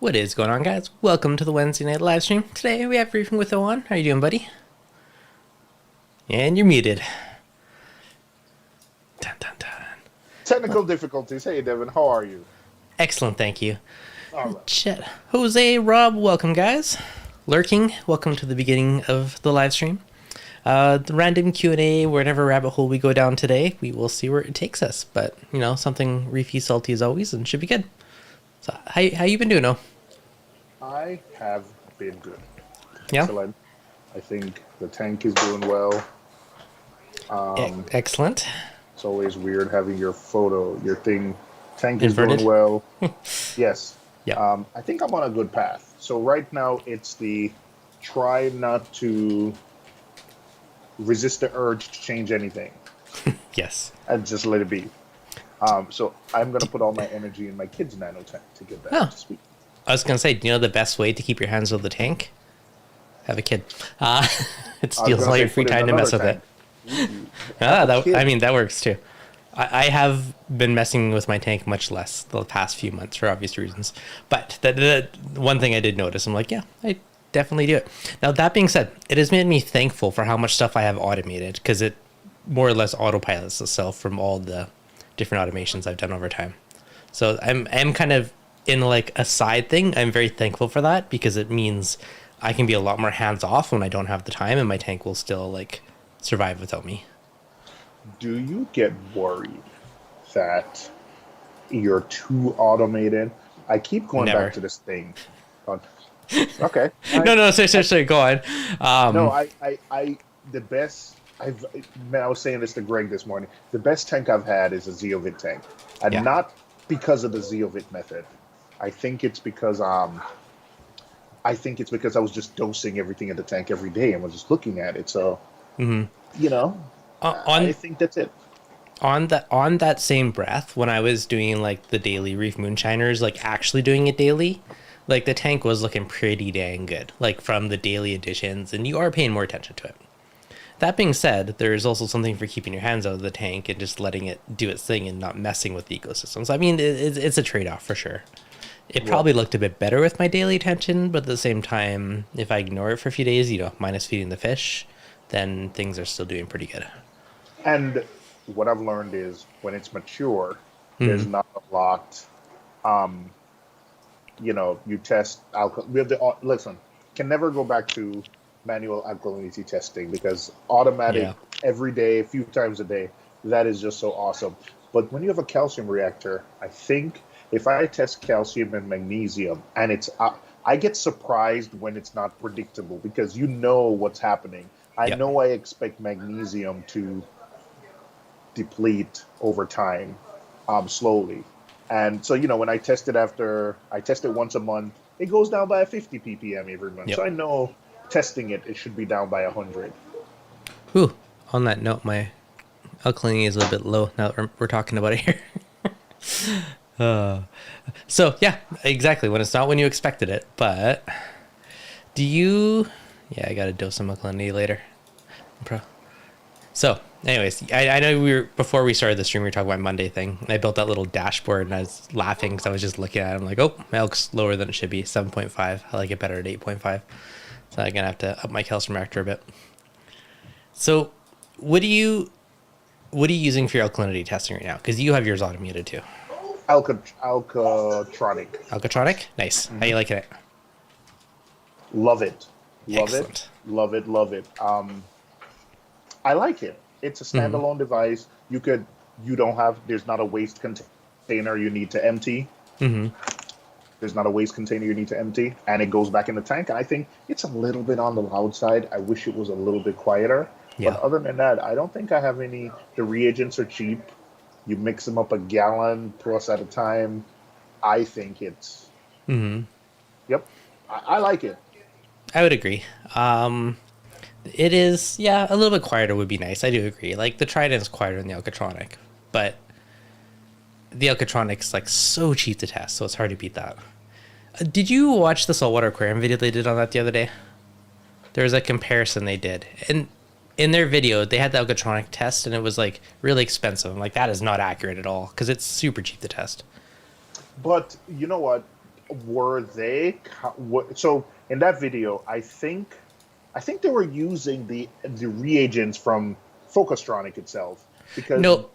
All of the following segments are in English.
What is going on, guys? Welcome to the Wednesday night live stream. Today we have Briefing with Owen. How you doing, buddy? And you're muted. Dun, dun, dun. Technical difficulties. Hey, Devin, how are you? Excellent, thank you. All right. Chet, Jose, Rob, welcome, guys. Lurking, welcome to the beginning of the live stream. The random Q&A, whatever rabbit hole we go down today, we will see where it takes us. But, you know, something reefy, salty as always, and should be good. So, how you been doing, O? I have been good. Yeah? Excellent. I think the tank is doing well. Excellent. It's always weird having your tank is Inverted? doing well. Yes. Yeah. I think I'm on a good path. So right now it's the try not to resist the urge to change anything Yes. and just let it be. So I'm going to put all my energy in my kid's nano tank to get that Oh. to speed. I was going to say, do you know the best way to keep your hands on the tank? Have a kid. It steals all your free time to mess with it. That works too. I have been messing with my tank much less the past few months for obvious reasons. But the one thing I did notice, I'm like, yeah, I definitely do it. Now, that being said, it has made me thankful for how much stuff I have automated, because it more or less autopilots itself from all the different automations I've done over time. So I'm kind of in like a side thing. I'm very thankful for that, because it means I can be a lot more hands off when I don't have the time, and my tank will still like survive without me. Do you get worried that you're too automated? I keep going Never. back to this thing. Okay. No, sorry, go on. No, the best, I was saying this to Greg this morning, the best tank I've had is a Zeovit tank. And Yeah. not because of the Zeovit method. I think it's because I was just dosing everything in the tank every day and was just looking at it. So, I think that's it. On that same breath, when I was doing like the daily Reef Moonshiners, like actually doing it daily, like the tank was looking pretty dang good, like from the daily additions, and you are paying more attention to it. That being said, there is also something for keeping your hands out of the tank and just letting it do its thing and not messing with the ecosystems. I mean, it's a trade-off for sure. It probably looked a bit better with my daily attention, but at the same time, if I ignore it for a few days, minus feeding the fish, then things are still doing pretty good. And what I've learned is when it's mature, there's not a lot. You test alcohol. Listen, can never go back to manual alkalinity testing, because automatic every day, a few times a day, that is just so awesome. But when you have a calcium reactor, I think if I test calcium and magnesium, and I get surprised when it's not predictable, because you know what's happening. I know I expect magnesium to deplete over time, slowly. And so, when I test it once a month, it goes down by 50 ppm every month. Yep. So I know testing it should be down by 100. Whew. On that note, my alkalinity is a little bit low now that we're talking about it here. So, yeah, exactly. When it's not when you expected it. But do you... Yeah, I got to dose some alkalinity later. So, anyways, I know before we started the stream, we were talking about Monday thing. I built that little dashboard, and I was laughing because I was just looking at it. I'm like, oh, my elk's lower than it should be, 7.5. I like it better at 8.5. So I'm going to have to up my calcium reactor a bit. So what are you using for your alkalinity testing right now? Because you have yours automated too. Alkatronic. Alkatronic? Nice. How you liking it? Love it. Excellent. Love it. I like it. It's a standalone device. There's not a waste container you need to empty. There's not a waste container you need to empty, and it goes back in the tank. And I think it's a little bit on the loud side. I wish it was a little bit quieter. Yeah. But other than that, I don't think I have any. The reagents are cheap. You mix them up a gallon plus at a time. I think it's. Yep. I like it. I would agree. It is, a little bit quieter would be nice. I do agree. Like, the Trident is quieter than the Alkatronic, but the Alkatronic's like so cheap to test, so it's hard to beat that. Did you watch the Saltwater Aquarium video they did on that the other day? There was a comparison they did, and in their video they had the Alkatronic test, and it was like really expensive. I'm like, that is not accurate at all, because it's super cheap to test. But you know what? were they so in that video? I think they were using the reagents from Focustronic itself because No,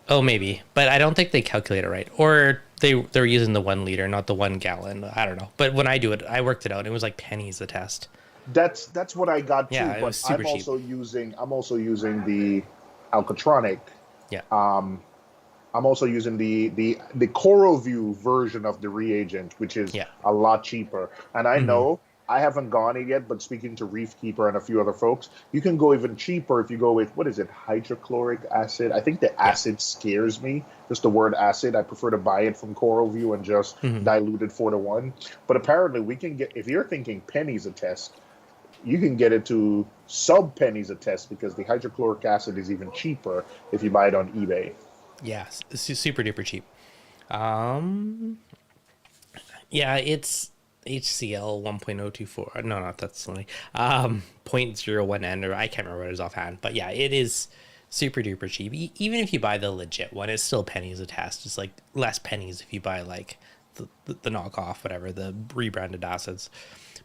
oh maybe, but I don't think they calculate it right, or they're using the 1 liter, not the 1 gallon. I don't know. But when I do it, I worked it out. It was like pennies a test. that's what I got too. Yeah, it But was super cheap. I'm also using the Alcatronic. Yeah. I'm also using the Coral View version of the reagent, which is Yeah. a lot cheaper. And I Hmm. know I haven't gone it yet, but speaking to Reef Keeper and a few other folks, you can go even cheaper if you go with, what is it, hydrochloric acid? I think the Yeah. acid scares me, just the word acid. I prefer to buy it from Coral View and just Hmm. dilute it 4-to-1. But apparently we can get, if you're thinking pennies a test, you can get it to sub pennies a test because the hydrochloric acid is even cheaper if you buy it on eBay. Yeah, super duper cheap. Um, yeah, it's HCl 1.024. No, not that's only 0.01 N, or I can't remember what it is offhand. But yeah, it is super duper cheap. Even if you buy the legit one, it's still pennies a test. It's like less pennies if you buy like the knockoff, whatever, the rebranded acids.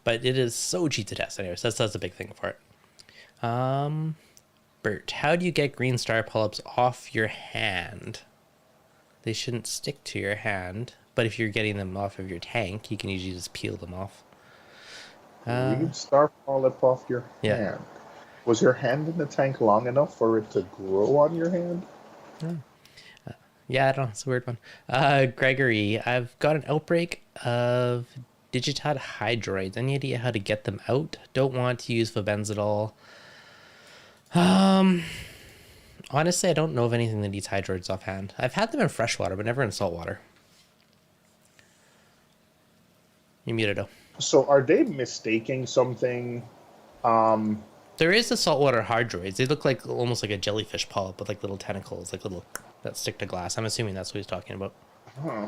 But it is so cheap to test. Anyways, that's a big thing for it. Bert, how do you get green star polyps off your hand? They shouldn't stick to your hand, but if you're getting them off of your tank, you can usually just peel them off. Green star polyp off your Yeah. hand. Was your hand in the tank long enough for it to grow on your hand? Yeah, I don't know. It's a weird one. Gregory, I've got an outbreak of digitad hydroids. Any idea how to get them out? Don't want to use fobenzidol. Honestly, I don't know of anything that eats hydroids offhand. I've had them in freshwater, but never in saltwater. You muted though. So are they mistaking something? There is the saltwater hydroids. They look like almost like a jellyfish polyp with like little tentacles, like little that stick to glass. I'm assuming that's what he's talking about. Huh.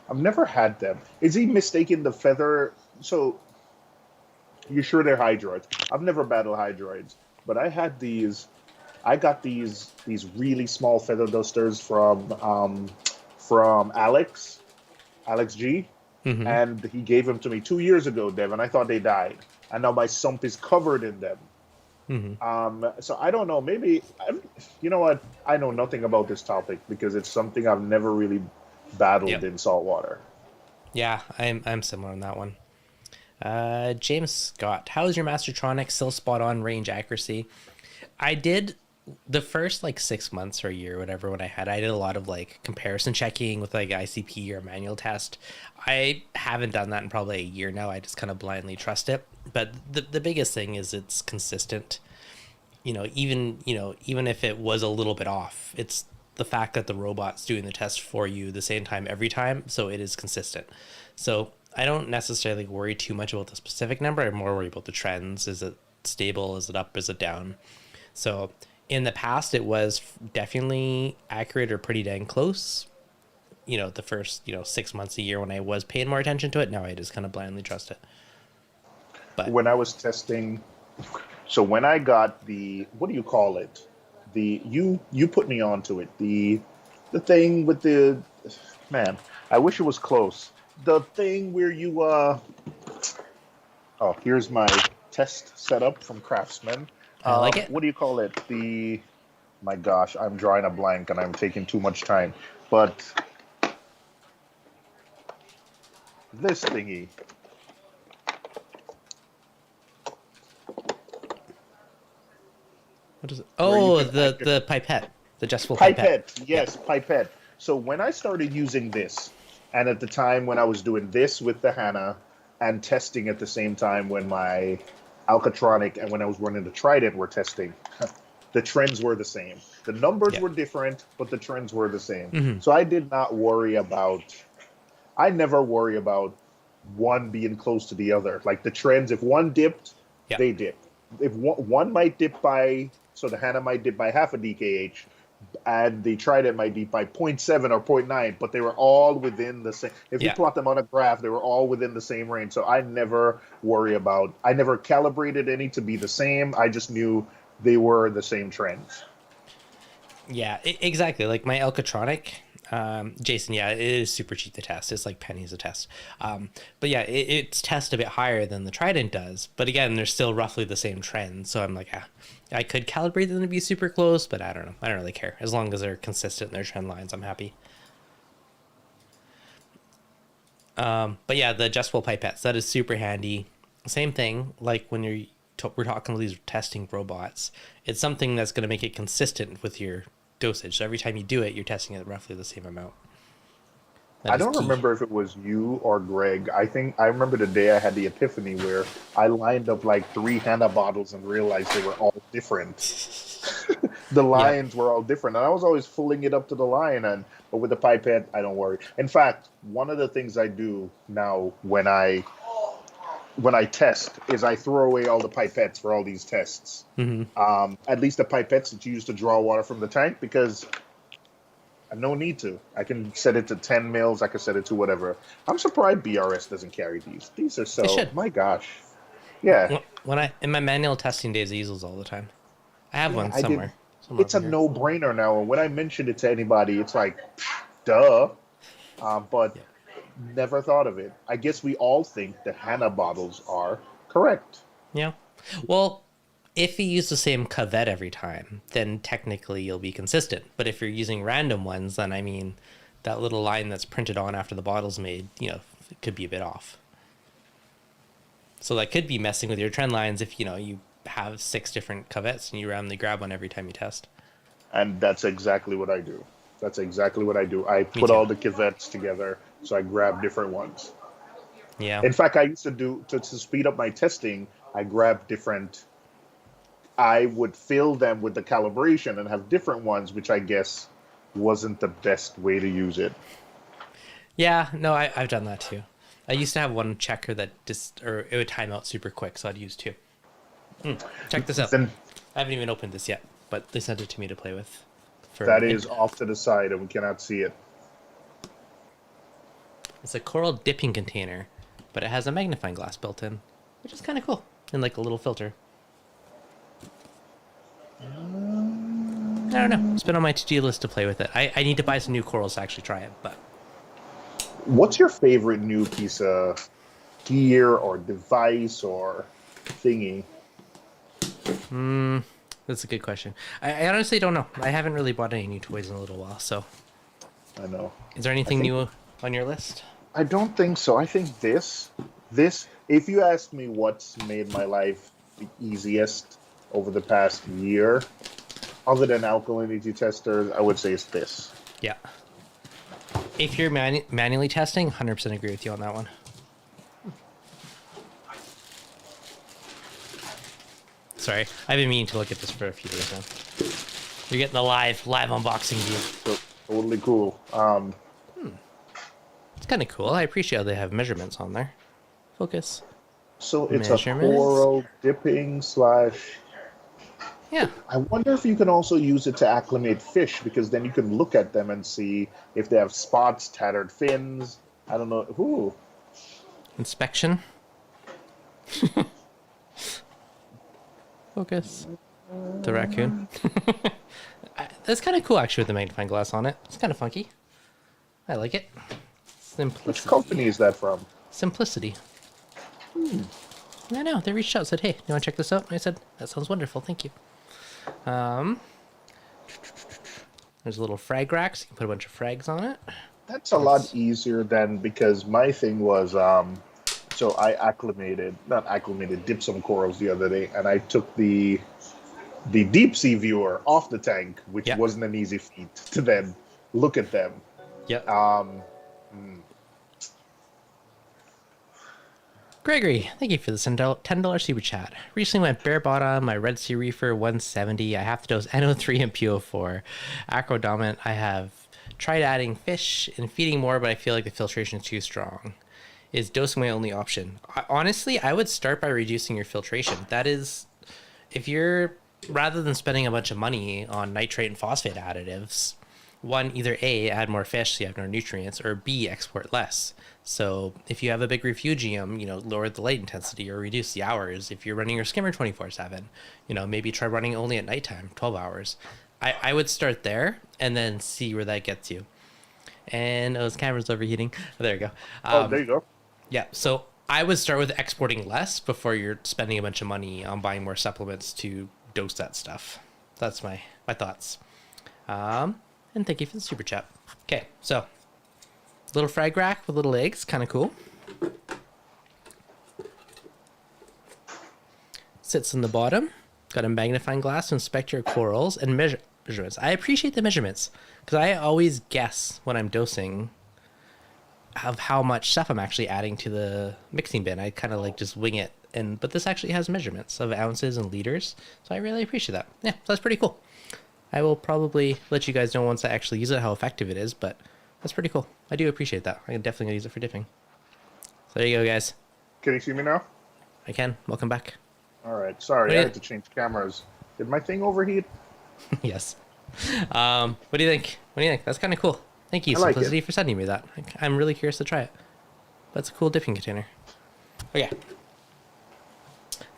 I've never had them. Is he mistaking the feather? So you're sure they're hydroids? I've never battled hydroids, but I had these. I got these really small feather dusters from Alex G, Mm-hmm. and he gave them to me 2 years ago, Dev, and I thought they died, and now my sump is covered in them. Mm-hmm. So I don't know. Maybe you know what? I know nothing about this topic because it's something I've never really battled Yep. in saltwater. Yeah, I'm similar on that one. James Scott, how is your Mastertronic still spot on range accuracy? I did the first like 6 months or a year, or whatever, when I did a lot of like comparison checking with like ICP or manual test. I haven't done that in probably a year now. I just kind of blindly trust it. But the biggest thing is it's consistent. Even if it was a little bit off, it's the fact that the robot's doing the test for you the same time every time, so it is consistent. So I don't necessarily worry too much about the specific number. I'm more worried about the trends. Is it stable? Is it up? Is it down? So in the past, it was definitely accurate or pretty dang close. The first 6 months a year when I was paying more attention to it. Now I just kind of blindly trust it. But When I was testing, so when I got the, what do you call it? You put me onto it. The thing with the, man, I wish it was close. The thing where you oh, here's my test setup from Craftsman. I like it. What do you call it? My gosh, I'm drawing a blank and I'm taking too much time. But this thingy. What is it? Where you Oh, can the pipette, the adjustable pipette. Pipette, yes, pipette. So when I started using this, and at the time when I was doing this with the Hana and testing at the same time when my Alcatronic and when I was running the Trident were testing, the trends were the same. The numbers Yeah. were different, but the trends were the same. Mm-hmm. So I never worry about one being close to the other. Like the trends, if one dipped, Yeah. they dip. If one might dip by, so the Hana might dip by half a DKH, and the Trident might dip by 0.7 or zero point 0.9, but they were all within the same. If you Yeah. plot them on a graph, they were all within the same range. So I never I never calibrated any to be the same. I just knew they were the same trends. Yeah, exactly. Like my Alcatronic, Jason, yeah, it is super cheap to test. It's like pennies a test. But yeah, it's test a bit higher than the Trident does. But again, they're still roughly the same trend. So I'm like, I could calibrate them to be super close, but I don't know. I don't really care. As long as they're consistent in their trend lines, I'm happy. But yeah, the adjustable pipettes, that is super handy. Same thing, like when we're talking to these testing robots, it's something that's going to make it consistent with your dosage. So every time you do it, you're testing it roughly the same amount. That I is don't key. remember if it was you or Greg. I think I remember the day I had the epiphany where I lined up like three Hannah bottles and realized they were all different. The Yeah. lines were all different, and I was always filling it up to the line. And but with the pipette, I don't worry. In fact, one of the things I do now when I test is I throw away all the pipettes for all these tests. Hmm. At least the pipettes that you use to draw water from the tank, because I have no need to. I can set it to 10 mils. I can set it to whatever. I'm surprised BRS doesn't carry these. These are They so, should. my gosh. Yeah. When I in my manual testing days, I use those all the time. I have Yeah, one I did. somewhere It's over a here. no-brainer now. And when I mentioned it to anybody, it's like, duh. But Yeah. never thought of it. I guess we all think the Hannah bottles are correct. Yeah. Well, if you use the same cuvette every time, then technically you'll be consistent. But if you're using random ones, then I mean, that little line that's printed on after the bottle's made, it could be a bit off. So that could be messing with your trend lines if, you have 6 different cuvettes and you randomly grab one every time you test. And that's exactly what I do. That's exactly what I do. I Me put too. all the cavettes together, so I grab different ones. Yeah. In fact, I used to do to speed up my testing. I grab different. I would fill them with the calibration and have different ones, which I guess wasn't the best way to use it. Yeah, no, I've done that too. I used to have one checker that just, or it would time out super quick, so I'd use two. Check this out. Then I haven't even opened this yet, but they sent it to me to play with. that is off to the side, and we cannot see it. It's a coral dipping container, but it has a magnifying glass built in, which is kind of cool, and like a little filter. I don't know. It's been on my to-do list to play with it. I need to buy some new corals to actually try it, but What's your favorite new piece of gear or device or thingy? that's a good question. I honestly don't know. I haven't really bought any new toys in a little while, so I know. is there I anything think new on your list? I don't think so. I think this. If you ask me what's made my life the easiest over the past year, other than alkalinity testers, I would say it's this. Yeah. If you're manually testing, 100% agree with you on that one. Sorry, I've been meaning to look at this for a few days now. You're getting the live unboxing view. So totally cool. It's kind of cool. I appreciate how they have measurements on there. Focus. So it's a Measurements. coral dipping slash. Yeah. I wonder if you can also use it to acclimate fish, because then you can look at them and see if they have spots, tattered fins. I don't know. Ooh. Inspection. Focus. The raccoon. That's kind of cool, actually, with the magnifying glass on it. It's kind of funky. I like it. Which Simplicity. company is that from? Simplicity. I know. They reached out and said, hey, you want to check this out? And I said, that sounds wonderful. Thank you. There's a little frag rack, so you can put a bunch of frags on it. That's a lot easier than, because my thing was so I not acclimated, dipped some corals the other day, and I took the deep sea viewer off the tank, which Yeah. wasn't an easy feat to then look at them. Yep. Um, Gregory, thank you for the $10 super chat. Recently went bare bottom, my Red Sea Reefer 170. I have to dose NO3 and PO4. Acrodominant, I have tried adding fish and feeding more, but I feel like the filtration is too strong. Is dosing my only option? Honestly, I would start by reducing your filtration. That is, if you're, rather than spending a bunch of money on nitrate and phosphate additives, one, either A, add more fish so you have more nutrients, or B, export less. So if you have a big refugium, lower the light intensity or reduce the hours. If you're running your skimmer 24/7, maybe try running only at nighttime, 12 hours. I would start there and then see where that gets you. And his camera's overheating. Oh, there you go. Oh, there you go. Yeah, so I would start with exporting less before you're spending a bunch of money on buying more supplements to dose that stuff. That's my thoughts. And thank you for the super chat. Okay, so little frag rack with little eggs, kind of cool. Sits in the bottom. Got a magnifying glass to inspect your corals and measurements. I appreciate the measurements because I always guess when I'm dosing of how much stuff I'm actually adding to the mixing bin. I kind of like just wing it, but this actually has measurements of ounces and liters, so I really appreciate that. Yeah, so that's pretty cool. I will probably let you guys know once I actually use it how effective it is, but that's pretty cool. I do appreciate that. I'm definitely gonna use it for dipping. So there you go, guys. Can you see me now? I can. Welcome back. All right. Sorry, I had to change cameras. Did my thing overheat? Yes. What do you think? What do you think? That's kind of cool. Thank you, Simplicity, for sending me that. I'm really curious to try it. That's a cool dipping container. Okay.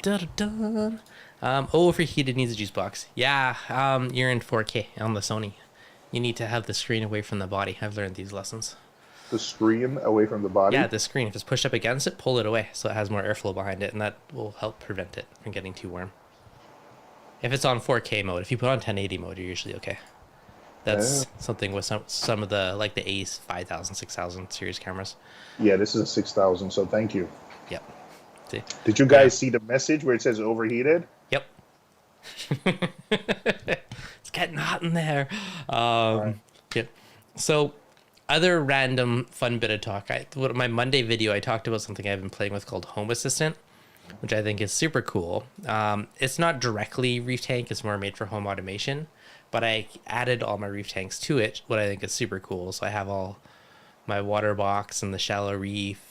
Dun-dun-dun. Overheated needs a juice box. Yeah, you're in 4K on the Sony. You need to have the screen away from the body. I've learned these lessons. The screen away from the body? Yeah, the screen. If it's pushed up against it, pull it away so it has more airflow behind it, and that will help prevent it from getting too warm. If it's on 4K mode, if you put on 1080 mode, you're usually okay. That's something with some of the, like the Ace 5000, 6000 series cameras. Yeah, this is a 6000, so thank you. Yep. See? Did you guys see the message where it says overheated? Yep. It's getting hot in there. Right. Yep. So, other random fun bit of talk. My Monday video, I talked about something I've been playing with called Home Assistant, which I think is super cool. It's not directly Reef Tank, it's more made for home automation, but I added all my Reef Tanks to it, what I think is super cool. So I have all my water box and the shallow reef,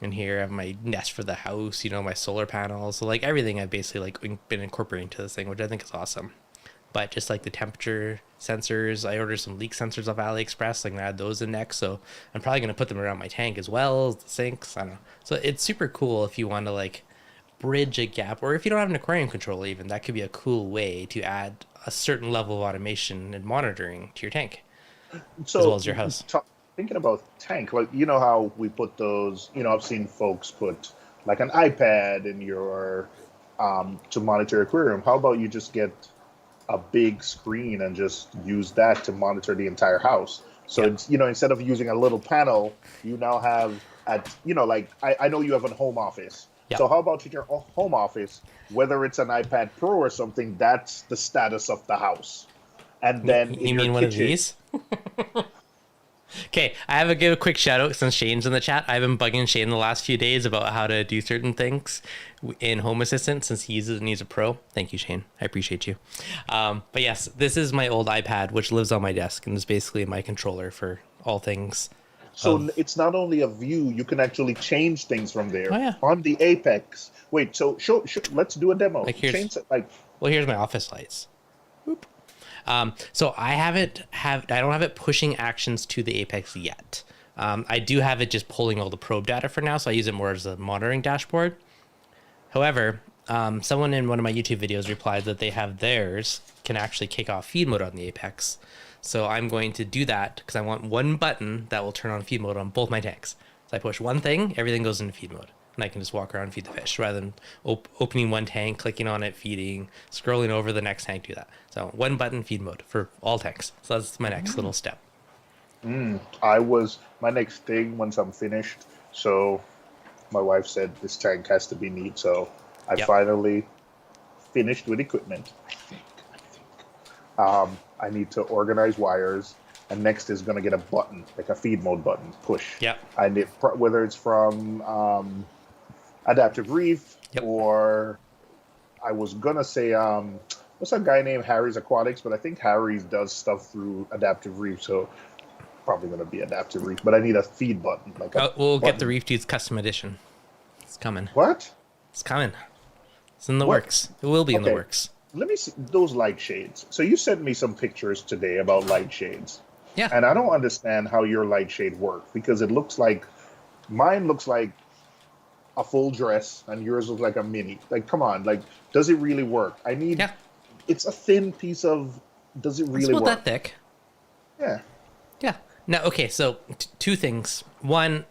and here I have my nest for the house, my solar panels. So like everything I've basically like been incorporating to this thing, which I think is awesome. But just like the temperature sensors, I ordered some leak sensors off AliExpress. I'm gonna add those in next, so I'm probably gonna put them around my tank as well as the sinks. I don't know. So it's super cool if you want to like bridge a gap, or if you don't have an aquarium controller, even that could be a cool way to add a certain level of automation and monitoring to your tank, so, as well as your house. Thinking about tank, like how we put those. I've seen folks put like an iPad in your to monitor your aquarium. How about you just get a big screen and just use that to monitor the entire house? So it's, instead of using a little panel, you now have like I know you have a home office. Yep. So how about in your home office, whether it's an iPad Pro or something, that's the status of the house. And then you mean one of these? Okay, I have to give a quick shout out since Shane's in the chat. I've been bugging Shane the last few days about how to do certain things in Home Assistant since he uses and he's a pro. Thank you, Shane. I appreciate you. But yes, this is my old iPad, which lives on my desk and is basically my controller for all things. So it's not only a view, you can actually change things from there on the Apex. Wait, so let's do a demo. Like here's my office lights. Boop. So I don't have it pushing actions to the Apex yet. I do have it just pulling all the probe data for now, so I use it more as a monitoring dashboard. However, someone in one of my YouTube videos replied that they have theirs can actually kick off feed mode on the Apex. So I'm going to do that because I want one button that will turn on feed mode on both my tanks. So I push one thing, everything goes into feed mode. And I can just walk around and feed the fish rather than opening one tank, clicking on it, feeding, scrolling over the next tank, do that. So one button feed mode for all tanks. So that's my next little step. My next thing once I'm finished. So my wife said this tank has to be neat. So I finally finished with equipment. I think. I need to organize wires. And next is going to get a button, like a feed mode button, push. Yeah. I need, whether it's from Adaptive Reef or I was going to say, what's that guy named Harry's Aquatics? But I think Harry's does stuff through Adaptive Reef. So probably going to be Adaptive Reef. But I need a feed button. We'll get the ReefDudes custom edition. It's coming. What? It's coming. It's in the works. It will be in the works. Let me see those light shades. So you sent me some pictures today about light shades. Yeah. And I don't understand how your light shade works because mine looks like a full dress and yours looks like a mini. Like, come on, like, does it really work? It's a thin piece of Does it It's really about work? that thick. Yeah. Yeah. Now, okay, so two things. One,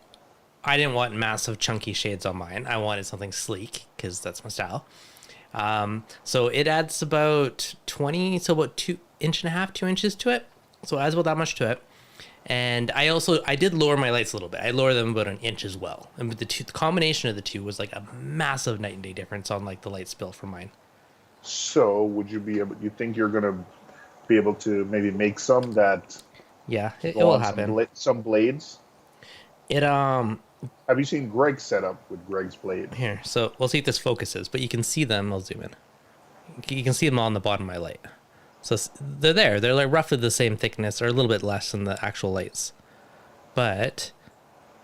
I didn't want massive chunky shades on mine. I wanted something sleek because that's my style. So it adds about 20, so about 2.5 inches, 2 inches to it. So it adds about that much to it. And I did lower my lights a little bit. I lowered them about an inch as well. And with the combination of the two was like a massive night and day difference on like the light spill for mine. So would you be able? You think you're gonna be able to maybe make some that Yeah, it go will on happen. some blades? It Have you seen Greg's setup with Greg's blade? Here, so we'll see if this focuses, but you can see them. I'll zoom in. You can see them on the bottom of my light. So they're there. They're like roughly the same thickness or a little bit less than the actual lights. But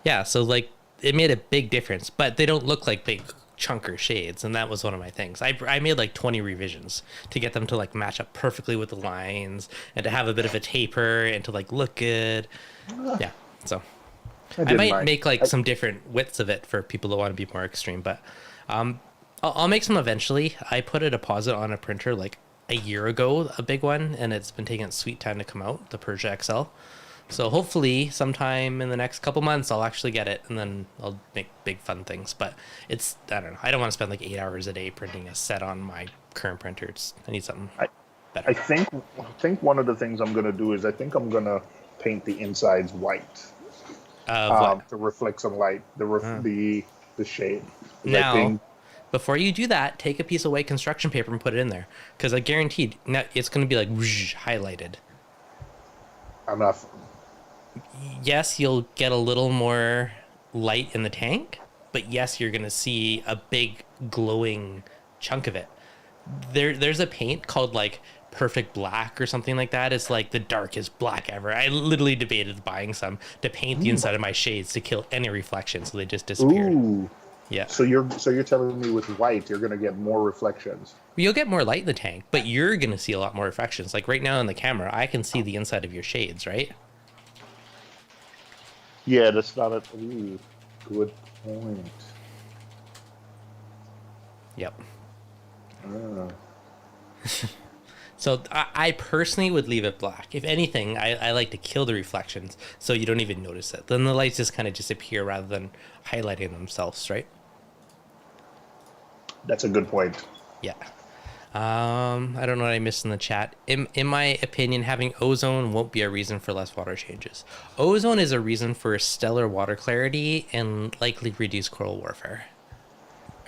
yeah, so like it made a big difference, but they don't look like big chunker shades. And that was one of my things. I made like 20 revisions to get them to like match up perfectly with the lines and to have a bit of a taper and to like look good. Yeah. So I I didn't might mind. make like some different widths of it for people that want to be more extreme, but I'll make some eventually. I put a deposit on a printer like a year ago, a big one, and it's been taking its sweet time to come out, the Persia XL. So hopefully sometime in the next couple months I'll actually get it and then I'll make big fun things. But it's, I don't know. I don't want to spend like 8 hours a day printing a set on my current printer. I need something I, I better. think one of the things I'm gonna do is I think I'm gonna paint the insides white What? to reflect some light, the shade. 'Cause I Now, think before you do that, take a piece of white construction paper and put it in there, because I guaranteed now it's going to be like whoosh, highlighted. I'm not. Yes, you'll get a little more light in the tank, but yes, you're going to see a big glowing chunk of it. There's a paint called like Perfect Black or something like that. It's like the darkest black ever. I literally debated buying some to paint the inside of my shades to kill any reflection, so they just disappeared. Ooh. Yeah. So you're telling me with white you're gonna get more reflections? You'll get more light in the tank, but you're going to see a lot more reflections. Like right now in the camera, I can see the inside of your shades, right? Yeah, that's not a. Ooh, good point. Yep. Ah. So I personally would leave it black. If anything, I like to kill the reflections so you don't even notice it. Then the lights just kind of disappear rather than highlighting themselves, right? That's a good point. Yeah. I don't know what I missed in the chat. In my opinion, having ozone won't be a reason for less water changes. Ozone is a reason for stellar water clarity and likely reduced coral warfare.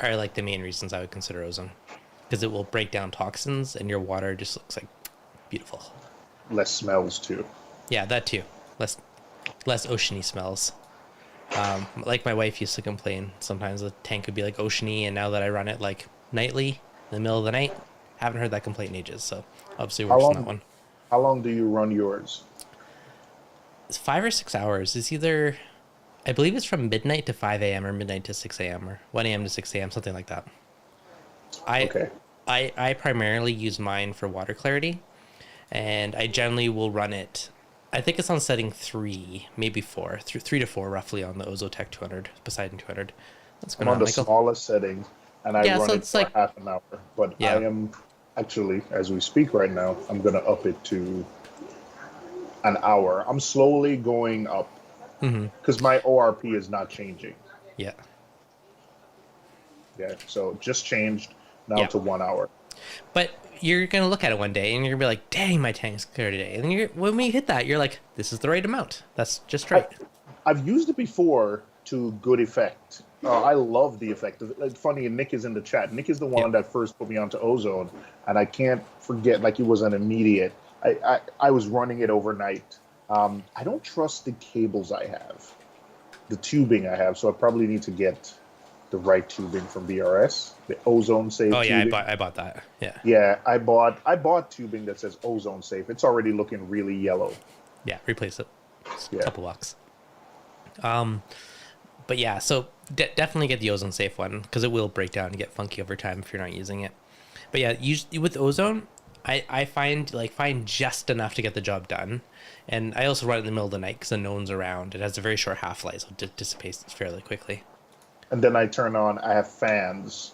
Are like the main reasons I would consider ozone, because it will break down toxins and your water just looks like beautiful. Less smells too. Yeah, that too. Less oceany smells. Like my wife used to complain. Sometimes the tank would be like oceany, and now that I run it like nightly in the middle of the night, haven't heard that complaint in ages. So obviously How works on that long? one. How long do you run yours? It's 5 or 6 hours. It's either, I believe it's from midnight to 5 a.m. or midnight to 6 a.m. or 1 a.m. to 6 a.m. something like that. I Okay. I primarily use mine for water clarity, and I generally will run it. I think it's on setting 3, maybe 4, 3 to 4 roughly on the Ozotech 200, Poseidon 200. What's I'm going on on, the Michael? smallest setting, and I Yeah, run so it it's for like, half an hour. But I yeah. am actually, as we speak right now, I'm gonna up it to an hour. I'm slowly going up Mm-hmm. because my ORP is not changing. Yeah. Yeah, so just changed now Yeah. to 1 hour. But you're gonna look at it one day and you're gonna be like, "Dang, my tank's clear today." And then when we hit that, you're like, "This is the right amount. That's just I, right." I've used it before to good effect. I love the effect. It's funny, Nick is in the chat. Nick is the Yeah. one that first put me onto ozone, and I can't forget. Like it was an immediate. I was running it overnight. I don't trust the cables I have, the tubing I have, so I probably need to get the right tubing from BRS, the ozone safe Oh yeah, tubing. I bought that. Yeah. Yeah, I bought tubing that says ozone safe. It's already looking really yellow. Yeah. Replace it. It's a Yeah. couple bucks. But yeah, so definitely get the ozone safe one because it will break down and get funky over time if you're not using it. But yeah, usually with ozone, I find just enough to get the job done, and I also run it in the middle of the night because no one's around. It has a very short half life, so it dissipates fairly quickly. And then I turn on. I have fans.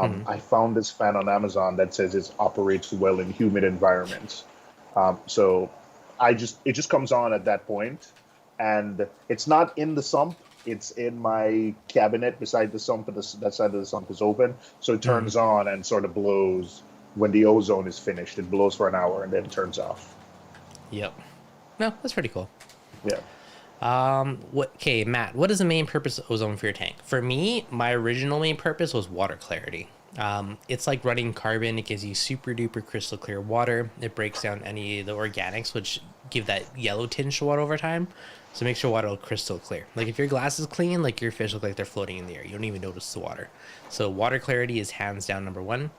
Mm-hmm. I found this fan on Amazon that says it operates well in humid environments. So it just comes on at that point, and it's not in the sump. It's in my cabinet beside the sump, and that side of the sump is open. So it Hmm. turns on and sort of blows when the ozone is finished. It blows for an hour and then turns off. Yep. No, that's pretty cool. Yeah. Okay, Matt, what is the main purpose of ozone for your tank? For me, my original main purpose was water clarity. It's like running carbon. It gives you super duper crystal clear water. It breaks down any of the organics, which give that yellow tinge to water over time. So make sure water crystal clear. Like if your glass is clean, like your fish look like they're floating in the air. You don't even notice the water. So water clarity is hands down number one.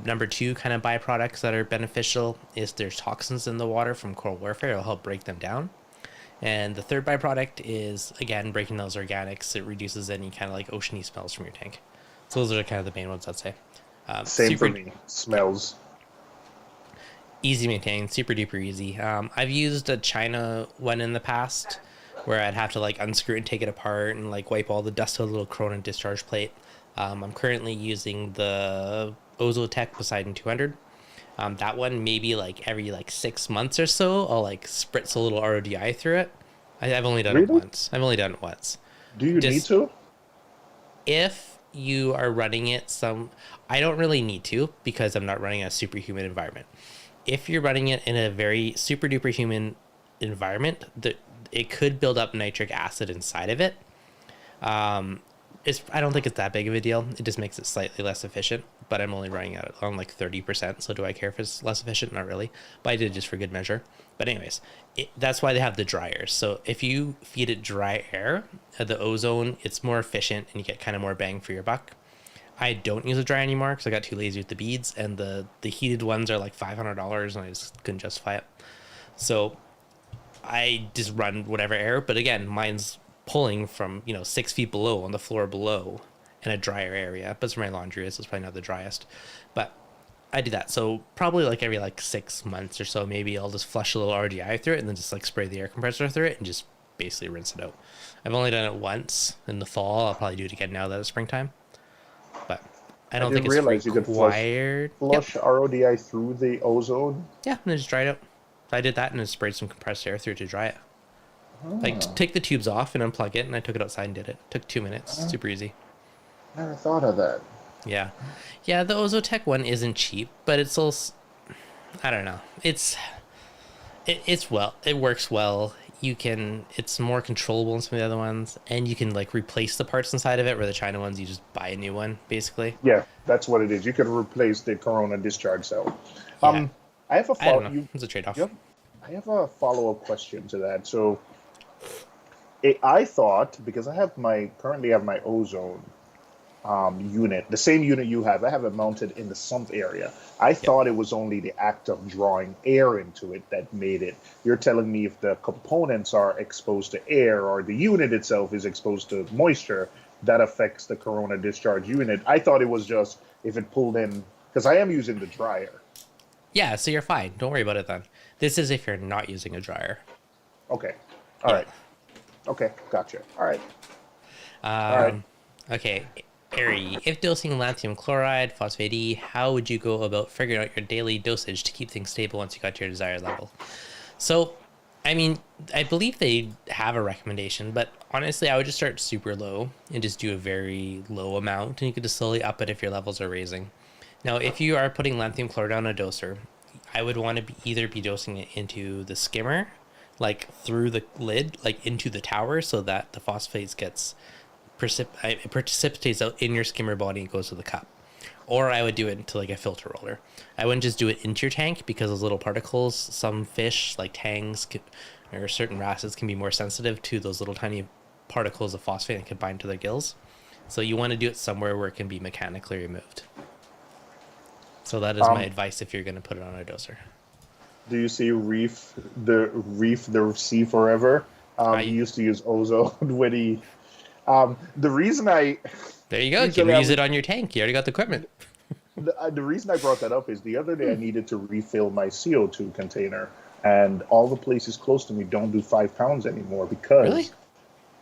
Number two, kind of byproducts that are beneficial is there's toxins in the water from coral warfare. It'll help break them down. And the third byproduct is, again, breaking those organics. It reduces any kind of like oceany smells from your tank. So those are kind of the main ones, I'd say. Same for Super, me. yeah, Smells. easy to maintain, super duper easy. I've used a China one in the past where I'd have to like unscrew it and take it apart and like wipe all the dust out of the little Corona discharge plate. I'm currently using the Ozotech Poseidon 200. That one maybe like every like 6 months or so, I'll like spritz a little RODI through it. I've only done it Really? once. I've only done it once. Do you need Just to? if you are running it I don't really need to because I'm not running a super humid environment. If you're running it in a very super duper humid environment, it could build up nitric acid inside of it. I don't think it's that big of a deal. It just makes it slightly less efficient, but I'm only running it on like 30%. So do I care if it's less efficient? Not really, but I did just for good measure. But anyways, that's why they have the dryers. So if you feed it dry air, the ozone, it's more efficient and you get kind of more bang for your buck. I don't use a dryer anymore because I got too lazy with the beads, and the heated ones are like $500, and I just couldn't justify it. So I just run whatever air, but again, mine's pulling from 6 feet below on the floor below in a drier area. But it's where my laundry is, so it's probably not the driest. But I do that. So probably like every like 6 months or so, maybe I'll just flush a little RDI through it and then just like spray the air compressor through it and just basically rinse it out. I've only done it once in the fall. I'll probably do it again now that it's springtime. But I I don't think didn't it's realize you could required. Yep. flush RODI through the ozone. Yeah, and then just dry it out. I did that and just sprayed some compressed air through it to dry it. Like Ah, take the tubes off and unplug it, and I took it outside and did it. Took 2 minutes, super easy. never thought of that. Yeah, yeah. The Ozotech one isn't cheap, but it's also I don't know. It's well, it works well. It's more controllable than some of the other ones, and you can like replace the parts inside of it. Where the China ones, you just buy a new one, basically. Yeah, that's what it is. You could replace the Corona discharge cell. Yeah, Um, I have a I don't follow. know. It's a trade off. Yep. I have a follow-up question to that. So, I thought because currently have my ozone unit, the same unit you have. I have it mounted in the sump area. I Yep. thought it was only the act of drawing air into it that made it. You're telling me if the components are exposed to air or the unit itself is exposed to moisture, that affects the Corona discharge unit. I thought it was just if it pulled in, because I am using the dryer. Yeah, so you're fine. Don't worry about it then. This is if you're not using a dryer. Okay. All Yeah. right. Okay. Gotcha. All right. All right. Um, okay, Ari, if dosing lithium chloride, phosphate E, how would you go about figuring out your daily dosage to keep things stable once you got to your desired level? So, I mean, I believe they have a recommendation, but honestly, I would just start super low and just do a very low amount, and you could just slowly up it if your levels are raising. Now, if you are putting lithium chloride on a doser, I would want to either be dosing it into the skimmer, like through the lid, like into the tower, so that the phosphates gets it precipitates out in your skimmer body and goes to the cup. Or I would do it into like a filter roller. I wouldn't just do it into your tank because those little particles, some fish like tangs or certain wrasses can be more sensitive to those little tiny particles of phosphate and can bind to their gills. So you want to do it somewhere where it can be mechanically removed. So that is my Um, advice if you're going to put it on a doser. do you see Reef, the Sea Forever? He I used to use ozone when he. The reason I There you go. You can usually I use it would, on your tank. You already got the equipment. the reason I brought that up is the other day I needed to refill my CO2 container, and all the places close to me don't do 5 pounds anymore Really? because,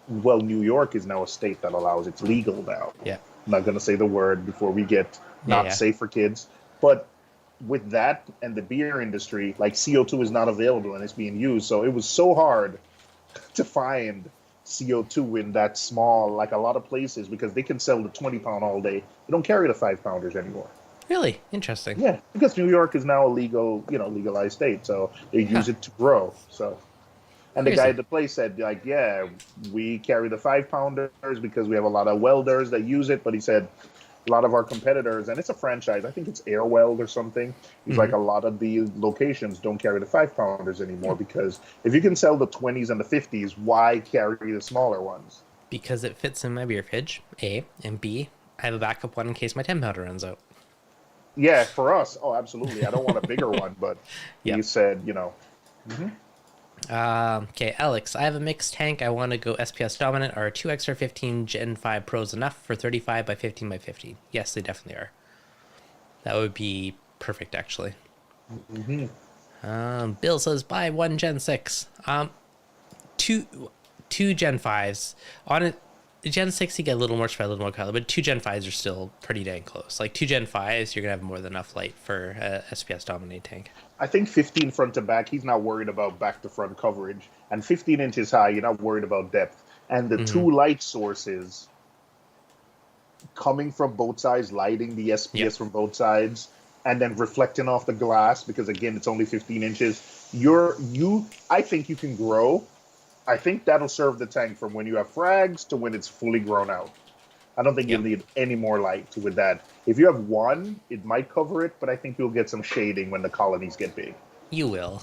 well, New York is now a state that allows it's legal now. Yeah. I'm not going to say the word before we get Yeah, not yeah. safe for kids, but with that and the beer industry, like CO2 is not available and it's being used. So it was so hard to find CO2 in that small, like a lot of places, because they can sell the 20 pound all day. They don't carry the 5 pounders anymore. Really interesting. Yeah, because New York is now a legal, legalized state, so they Huh. use it to grow. So, and the guy Crazy. at the place said, like, yeah, we carry the 5 pounders because we have a lot of welders that use it. But he said a lot of our competitors, and it's a franchise, I think it's Airweld or something. He's Hmm. like, a lot of the locations don't carry the 5 pounders anymore because if you can sell the 20s and the 50s, why carry the smaller ones? Because it fits in my beer fridge, A, and B, I have a backup one in case my 10 pounder runs out. Yeah, for us, oh, absolutely. I don't want a bigger one, but he Yep. said, Okay, Alex, I have a mixed tank. I want to go SPS dominant. Are 2XR15 Gen 5 Pros enough for 35 by 15 by 15? Yes, they definitely are. That would be perfect, actually. hmm Bill says buy one Gen 6. Two two Gen 5s. On it, Gen 6 you get a little more spread, a little more color, but two Gen 5s are still pretty dang close. Like two Gen 5s, you're going to have more than enough light for a SPS dominate tank. I think 15 front to back, he's not worried about back to front coverage. And 15 inches high, you're not worried about depth. And the Mm-hmm. two light sources coming from both sides, lighting the Yep. SPS from both sides, and then reflecting off the glass, because again, it's only 15 inches. I think you can grow. I think that'll serve the tank from when you have frags to when it's fully grown out. I don't think you'll Yep. need any more light with that. If you have one, it might cover it, but I think you'll get some shading when the colonies get big. You will.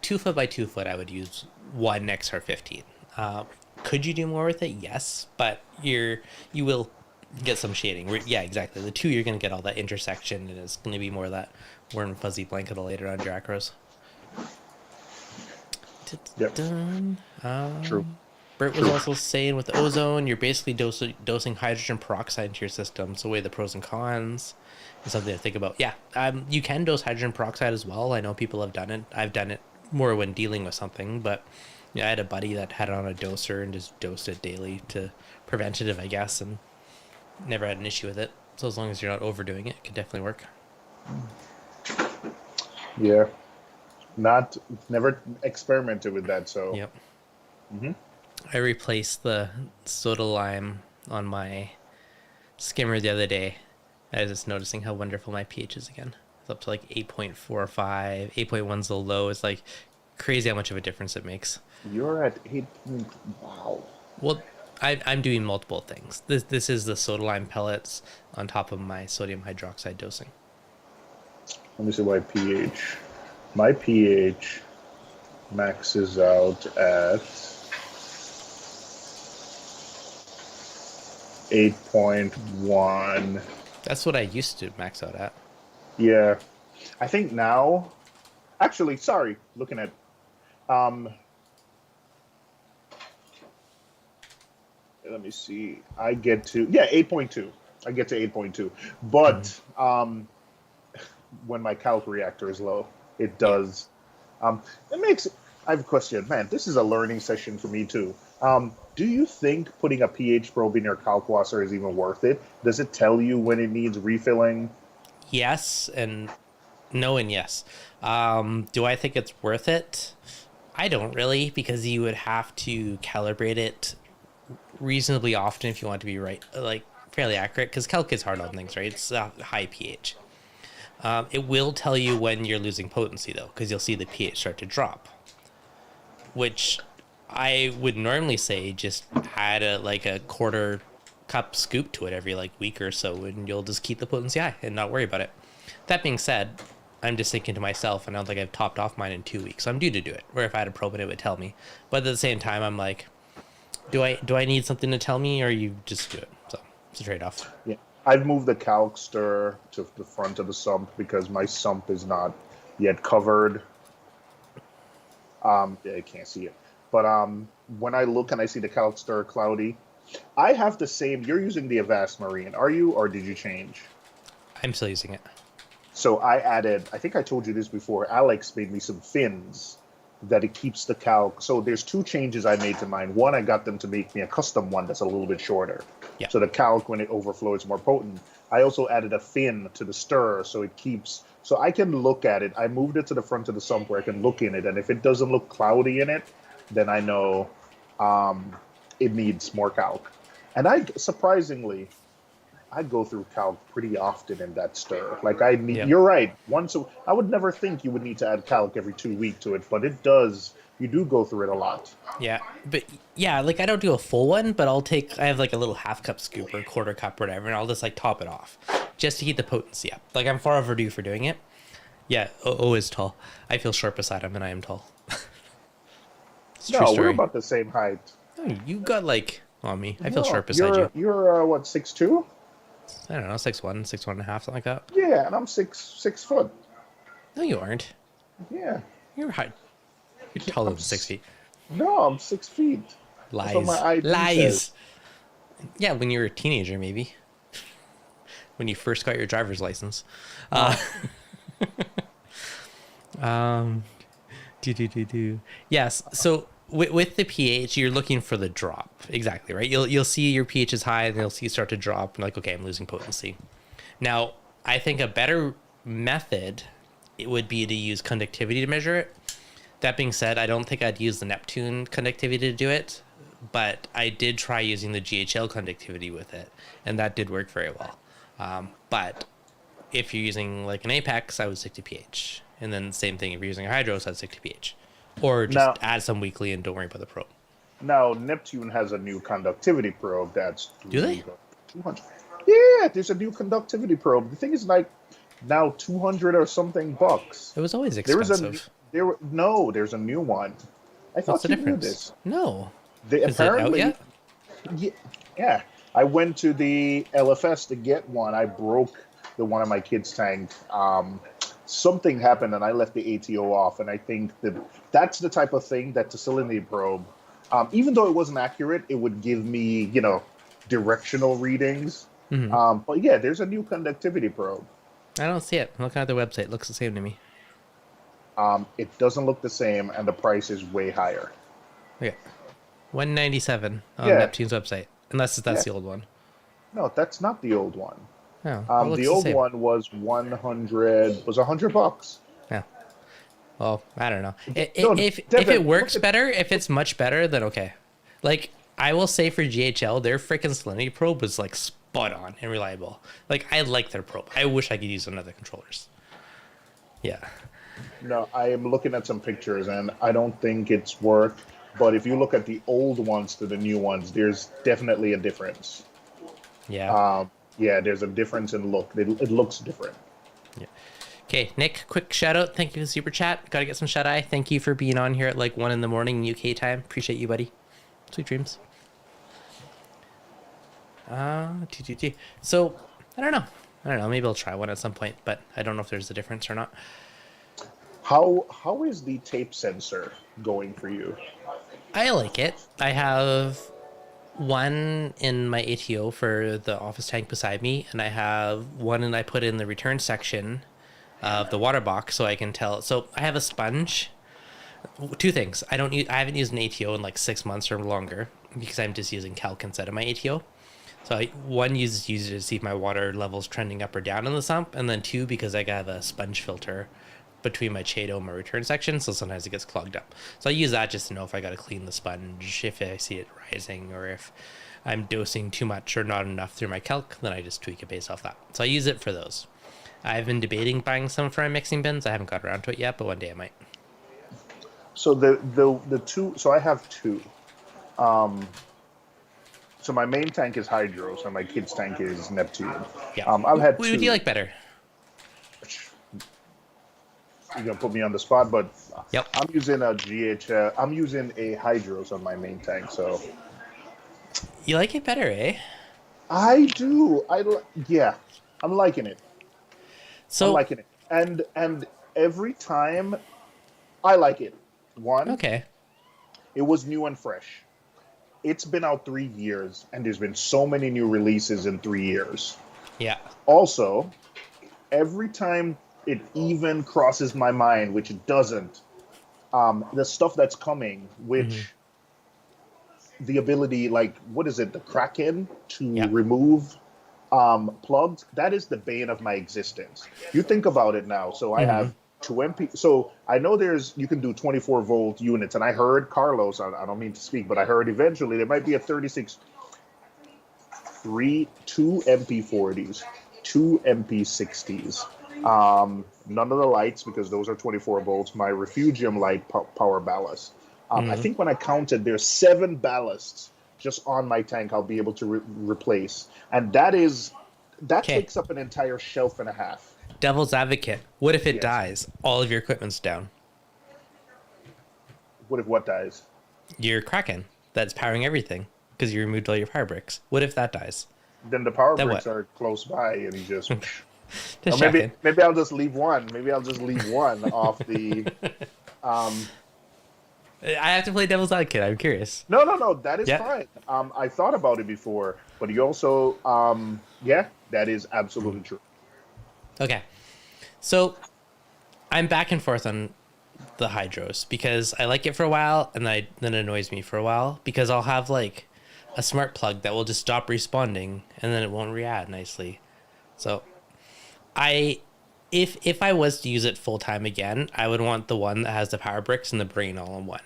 2 foot by 2 foot, I would use one XR15. Could you do more with it? Yes, but you will get some shading. Yeah, exactly. The two, you're going to get all that intersection, and it's going to be more of that warm fuzzy blanket later on your acros. Yep, Dun. true. Bert was also saying with ozone, you're basically dosing hydrogen peroxide into your system. So weigh the pros and cons. Is something to think about. Yeah, you can dose hydrogen peroxide as well. I know people have done it. I've done it more when dealing with something, but yeah, I had a buddy that had it on a doser and just dosed it daily to preventative, I guess, and never had an issue with it. So as long as you're not overdoing it, it could definitely work. Yeah, not never experimented with that. So, Yep. hmm I replaced the soda lime on my skimmer the other day. I was just noticing how wonderful my pH is again. It's up to like 8.45. 8.1's the low. It's like crazy how much of a difference it makes. you're at 8. Wow. Well, I'm doing multiple things. This is the soda lime pellets on top of my sodium hydroxide dosing. Let me see my pH. My pH maxes out at 8.1. That's what I used to max out at. Yeah. I think now, actually, sorry, looking at, um, let me see. I get to, yeah, 8.2. I get to 8.2. Mm-hmm. But when my calc reactor is low, it Yeah. does. It makes, I have a question. Man, this is a learning session for me too. Do you think putting a pH probe in your calc washer is even worth it? Does it tell you when it needs refilling? Yes and no and yes. Do I think it's worth it? I don't really, because you would have to calibrate it reasonably often if you want to be right, like fairly accurate. Because calc is hard on things, right? It's a high pH. It will tell you when you're losing potency though, because you'll see the pH start to drop, which I would normally say just add a quarter cup scoop to it every like week or so, and you'll just keep the potency high and not worry about it. That being said, I'm just thinking to myself, and I don't think I've topped off mine in 2 weeks, so I'm due to do it. Where if I had a probe in, it would tell me. But at the same time, I'm like, do I need something to tell me, or you just do it? So it's a trade off. Yeah. I've moved the calc stir to the front of the sump because my sump is not yet covered. Yeah, I can't see it. But when I look and I see the calc stir cloudy, I have the same. You're using the Avast Marine, are you, or did you change? I'm still using it. So I added. I think I told you this before. Alex made me some fins that it keeps the calc. So there's two changes I made to mine. One, I got them to make me a custom one that's a little bit shorter. Yeah. So the calc, when it overflows, is more potent. I also added a fin to the stir, so it keeps So I can look at it. I moved it to the front of the sump where I can look in it, and if it doesn't look cloudy in it, then I know um, it needs more calc. And I surprisingly, I go through calc pretty often in that stir. Like I need, Yeah. you're right. I would never think you would need to add calc every 2 weeks to it, but it does. You do go through it a lot. Yeah, but yeah, like I don't do a full one, but I have like a little half cup scoop or quarter cup or whatever, and I'll just like top it off just to keep the potency up. Like I'm far overdue for doing it. Yeah, O is tall. I feel short beside him, and I am tall. It's a true No, we're story. about the same height. Oh, you got like on me. I feel No, short beside you. you're what, 6'2"? I don't know, 6'1", 6'1.5", something like that. Yeah, and I'm 6 foot. No, you aren't. Yeah. You're high. You're taller I'm than 6 feet. No, I'm 6 feet. That's what Lies. my ID Lies. says. Yeah, when you were a teenager, maybe. When you first got your driver's license. Uh, um, Yes. So with the pH, you're looking for the drop. Exactly right. You'll see your pH is high, and you'll see it start to drop. And like, okay, I'm losing potency. Now, I think a better method it would be to use conductivity to measure it. That being said, I don't think I'd use the Neptune conductivity to do it, but I did try using the GHL conductivity with it, and that did work very well. But if you're using like an Apex, I would stick to pH. And then same thing, if you're using a Hydros, I'd stick to pH. Or just Now, add some weekly and don't worry about the probe. now Neptune has a new conductivity probe that's Do they? 200. Yeah, there's a new conductivity probe. The thing is like now 200 or something bucks. It was always There was a expensive. there's a new one. I What's thought the you knew difference? this. No. They Is it out apparently yet? yeah, yeah. I went to the LFS to get one. I broke the one of my kids' tank. Something happened and I left the ATO off. And I think that's the type of thing that the salinity probe, even though it wasn't accurate, it would give me, directional readings. Mm-hmm. But yeah, there's a new conductivity probe. I don't see it. I'm looking at the website. It looks the same to me. It doesn't look the same and the price is way higher. Okay. 197 on Yeah. Neptune's website. Unless that's the Yeah. old one. No, that's not the old one. Oh, it looks The the old same. one was 100 bucks. Yeah. Well, I don't know. No, If Devin, it works look at- better, if it's much better, then okay. Like I will say for GHL, their freaking salinity probe was like spot on and reliable. Like I like their probe. I wish I could use it on other controllers. Yeah. No, I am looking at some pictures and I don't think it's worked. But if you look at the old ones to the new ones, there's definitely a difference. Yeah. Yeah, there's a difference in look. It looks different. Yeah. Okay, Nick, quick shout out. Thank you for the super chat. Gotta get some shut eye. Thank you for being on here at like 1 a.m. UK time. Appreciate you, buddy. Sweet dreams. So I don't know. Maybe I'll try one at some point, but I don't know if there's a difference or not. How is the tape sensor going for you? I like it. I have one in my ATO for the office tank beside me, and I have one and I put in the return section of the water box so I can tell. So I have a sponge. Two things. I haven't used an ATO in like 6 months or longer because I'm just using calc instead of my ATO. So one uses it to see if my water level's trending up or down in the sump, and then two because I have a sponge filter between my Chado and my return section, so sometimes it gets clogged up. So I use that just to know if I got to clean the sponge, if I see it rising, or if I'm dosing too much or not enough through my calc, then I just tweak it based off that. So I use it for those. I've been debating buying some for my mixing bins. I haven't got around to it yet, but one day I might. So the two. So I have two. So my main tank is Hydros, and my kids' tank is Neptune. Yeah. I've had What two. do you like better? You're gonna put me on the spot, but Yep. I'm using a GH. I'm using a Hydros on my main tank, so You like it better, eh? I do. Yeah, I'm liking it. So I'm liking it, and every time I like it. One, okay. it was new and fresh. It's been out 3 years, and there's been so many new releases in 3 years. Yeah. Also, every time it even crosses my mind, which it doesn't, the stuff that's coming, which the ability, like, what is it, the Kraken to remove Plugged, that is the bane of my existence. You think about it now. So I Hmm. have 2 MP. So I know you can do 24-volt units, and I heard Carlos. I don't mean to speak, but I heard eventually there might be a 36 two MP40s, two MP60s. None of the lights because those are 24 volts. My refugium light power ballast. I Hmm. think when I counted, there's 7 ballasts just on my tank. I'll be able to replace, and that Okay. takes up an entire shelf and a half. Devil's advocate. What if it Yes. dies? All of your equipment's down. What if what dies? Your Kraken that's powering everything because you removed all your fire bricks. What if that dies? Then the power Then bricks what? are close by, and you just. Or Just maybe checking. maybe I'll just leave one. Maybe I'll just leave one off the. Um, I have to play devil's advocate. I'm curious. no, that is Yeah. fine. I thought about it before, but you also, yeah, that is absolutely true. Okay. So I'm back and forth on the hydros because I like it for a while and then it annoys me for a while because I'll have like a smart plug that will just stop responding and then it won't react nicely. So I if I was to use it full time again, I would want the one that has the power bricks and the brain all in one.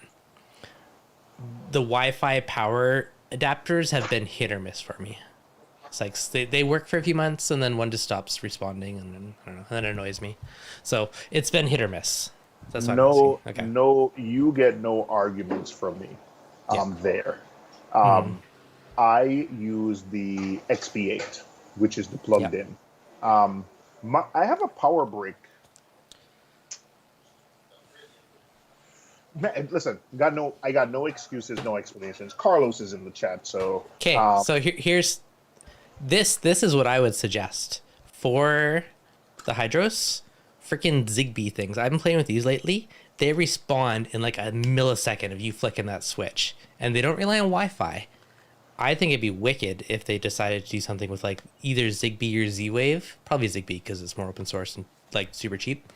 The Wi-Fi power adapters have been hit or miss for me. It's like they work for a few months and then one just stops responding and then I don't know, and then it annoys me. So it's been hit or miss. That's what I'm asking. No, Okay. no, you get no arguments from me. Yeah. There. Mm-hmm. I use the XP8, which is the Yeah. plugged in. Um, I have a power brick. Man, listen, I got no excuses, no explanations. Carlos is in the chat, so Okay. So here's this. This is what I would suggest for the hydros. Freaking Zigbee things. I've been playing with these lately. They respond in like a millisecond of you flicking that switch, and they don't rely on Wi-Fi. I think it'd be wicked if they decided to do something with like either Zigbee or Z-Wave. Probably Zigbee because it's more open source and like super cheap.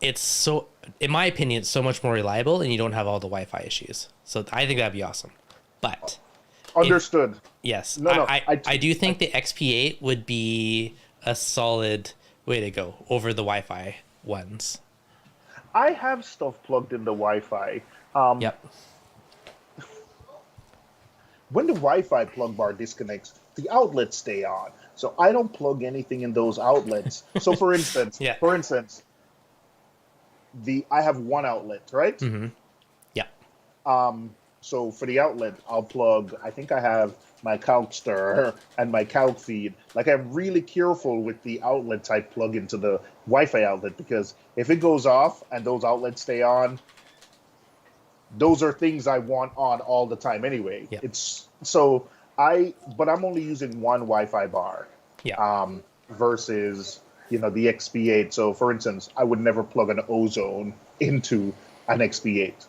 It's so, in my opinion, it's so much more reliable and you don't have all the Wi-Fi issues. So I think that'd be awesome. But if, understood. yes, No, no, I do think the XP8 would be a solid way to go over the Wi-Fi ones. I have stuff plugged in the Wi-Fi. Um, Yep. when the Wi-Fi plug bar disconnects, the outlets stay on. So I don't plug anything in those outlets. So Yeah. for instance, I have one outlet, right? Mm-hmm. Yeah. So for the outlet, I'll plug. I think I have my calc stir and my calc feed. Like I'm really careful with the outlets I plug into the Wi-Fi outlet because if it goes off and those outlets stay on, those are things I want on all the time anyway. Yeah. It's so but I'm only using one Wi-Fi bar Yeah. versus the XP8. So for instance, I would never plug an ozone into an XP8.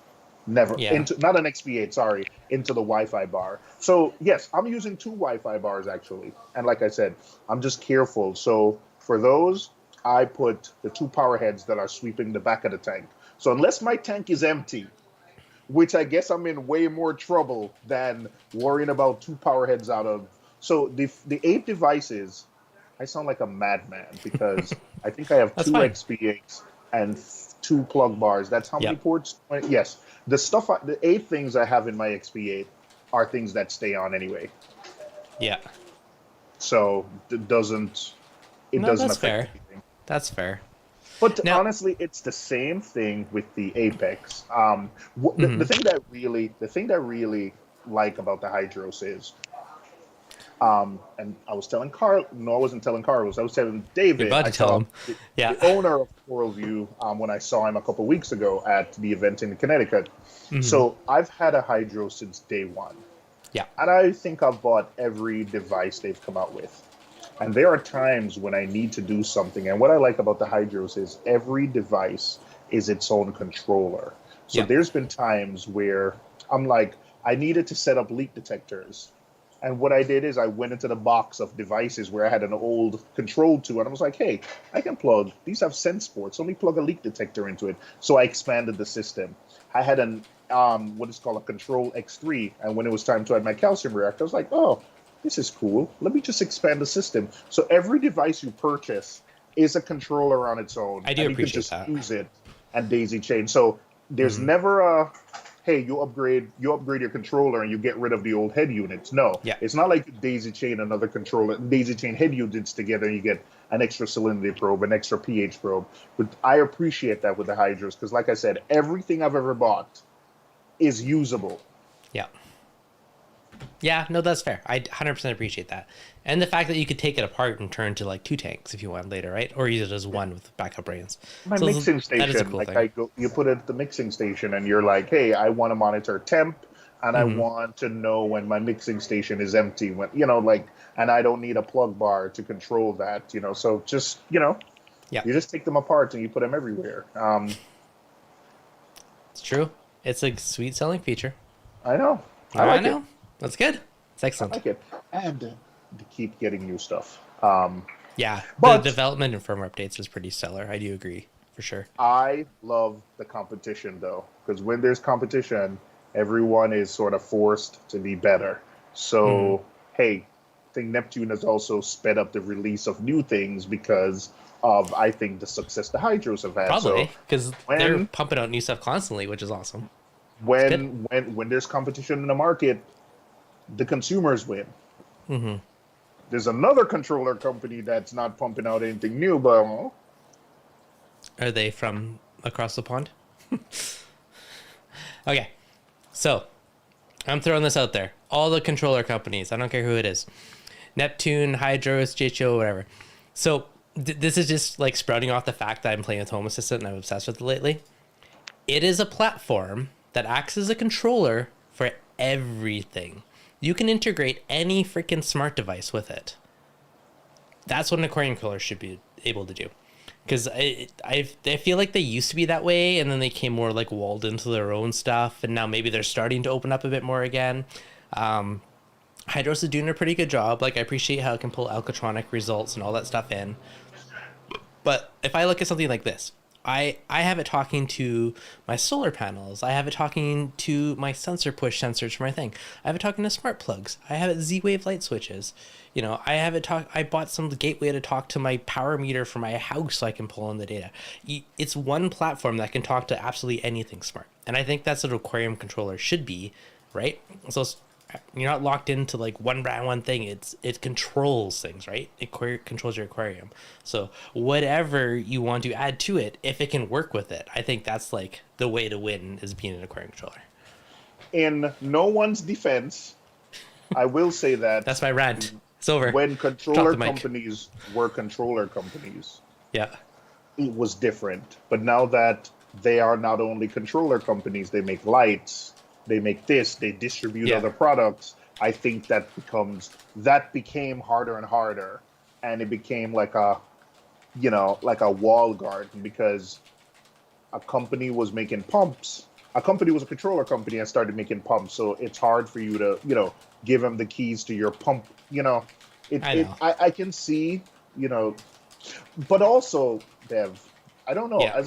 Never Yeah. into not an XP8, sorry, into the Wi-Fi bar. So yes, I'm using two Wi-Fi bars actually, and like I said, I'm just careful. So for those, I put the two power heads that are sweeping the back of the tank. So unless my tank is empty, which I guess I'm in way more trouble than worrying about two power heads out of. So the 8 devices, I sound like a madman because I think I have That's two fine. XP8s and two plug bars. That's how many Yep. ports? Yes. The 8 things I have in my XP8 are things that stay on anyway. Yeah. So it No, doesn't that's affect fair. anything. That's fair. But Now, honestly, it's the same thing with the Apex. The mhm. thing that really like about the Hydros is, and I was telling Carl, no, I wasn't telling Carlos, I was telling You're David. about I to tell saw him. Yeah. the owner of Coral View when I saw him a couple weeks ago at the event in Connecticut. Hmm. So I've had a Hydro since day one, Yeah. and I think I've bought every device they've come out with. And there are times when I need to do something. And what I like about the Hydros is every device is its own controller. So Yeah. there's been times where I'm like, I needed to set up leak detectors. And what I did is I went into the box of devices where I had an old control to, and I was like, hey, I can plug, these have sense ports, let me plug a leak detector into it. So I expanded the system. I had what is called a Control X3, and when it was time to add my calcium reactor, I was like, oh, this is cool. Let me just expand the system. So every device you purchase is a controller on its own. I do and appreciate you can just that. use it and daisy chain. So there's never a, hey, you upgrade your controller and you get rid of the old head units. No, Yeah. it's not like you daisy chain another controller, daisy chain head units together, and you get an extra salinity probe, an extra pH probe. But I appreciate that with the hydros because, like I said, everything I've ever bought is usable. Yeah. Yeah, no, that's fair. I 100% appreciate that. And the fact that you could take it apart and turn to like 2 tanks if you want later, right? Or use it as one with backup brains. My So mixing that is a station, cool like thing. you put it at the mixing station, and you're like, hey, I want to monitor temp, and I want to know when my mixing station is empty. When and I don't need a plug bar to control that. So just Yeah, you just take them apart and you put them everywhere. it's true. It's a sweet selling feature. I know, I I like it. know. That's good. It's I excellent. like it, and to keep getting new stuff. Yeah, the But development and firmware updates is pretty stellar. I do agree, for sure. I love the competition though, because when there's competition, everyone is sort of forced to be better. So, hey, I think Neptune has also sped up the release of new things because of, I think, the success the Hydros have had. Probably, So because they're when pumping out new stuff constantly, which is awesome. It's good. when there's competition in the market, the consumers win. There's another controller company that's not pumping out anything new, but Are they from across the pond? Okay, so I'm throwing this out there. All the controller companies, I don't care who it is, Neptune, Hydros, JHO, whatever. So this is just like sprouting off the fact that I'm playing with Home Assistant and I'm obsessed with it lately. It is a platform that acts as a controller for everything. You can integrate any freaking smart device with it. That's what an aquarium controller should be able to do. Because I feel like they used to be that way, and then they came more like walled into their own stuff, and now maybe they're starting to open up a bit more again. Hydros is doing a pretty good job. Like, I appreciate how it can pull alkatronic results and all that stuff in. But if I look at something like this, I have it talking to my solar panels. I have it talking to my sensor push sensors for my thing. I have it talking to smart plugs. I have it Z-Wave light switches. I have it talk. I bought some gateway to talk to my power meter for my house so I can pull in the data. It's one platform that can talk to absolutely anything smart. And I think that's what an aquarium controller should be, right? So you're not locked into like one brand, one thing. It controls things, right? It controls your aquarium. So whatever you want to add to it, if it can work with it, I think that's like the way to win is being an aquarium controller. in no one's defense, I will say that That's my rant. It's over. when Drop controller the mic. companies were controller companies, Yeah. it was different. But now that they are not only controller companies, they make lights, they make this, they distribute Yeah. other products. I think that became harder and harder, and it became like a wall garden because a company was making pumps. A company was a controller company and started making pumps, so it's hard for you to give them the keys to your pump. I know. I can see, but also, Dev, I don't know. Yeah.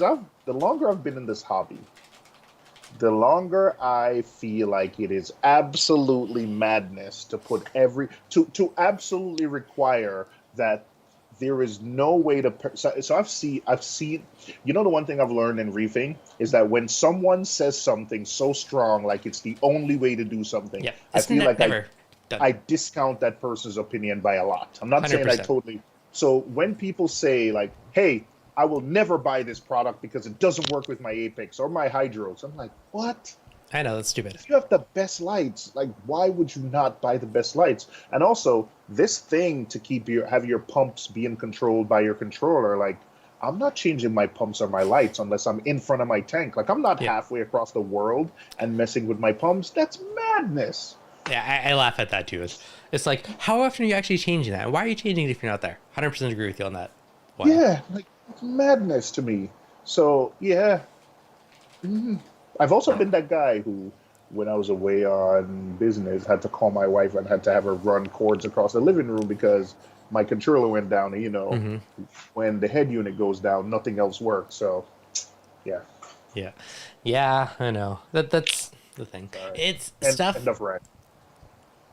The longer I've been in this hobby, the longer I feel like it is absolutely madness to put to absolutely require that there is no way to. So I've seen. The one thing I've learned in reefing is that when someone says something so strong, like it's the only way to do something, Yeah. I It's feel like never done. I discount that person's opinion by a lot. I'm not saying I 100%. totally. So when people say like, "Hey, I will never buy this product because it doesn't work with my Apex or my Hydros," I'm like, "What? I know, that's stupid. If you have the best lights, like why would you not buy the best lights?" And also, this thing to have your pumps being controlled by your controller, like I'm not changing my pumps or my lights unless I'm in front of my tank. Like I'm not Yeah. halfway across the world and messing with my pumps. That's madness. Yeah, I laugh at that too. It's like, how often are you actually changing that? Why are you changing it if you're not there? 100% agree with you on that one. Yeah, like it's madness to me. So yeah, I've also been that guy who, when I was away on business, had to call my wife and had to have her run cords across the living room because my controller went down. And when the head unit goes down, nothing else works. So yeah, Yeah, I know. That's the thing. all right. It's And stuff. enough rant.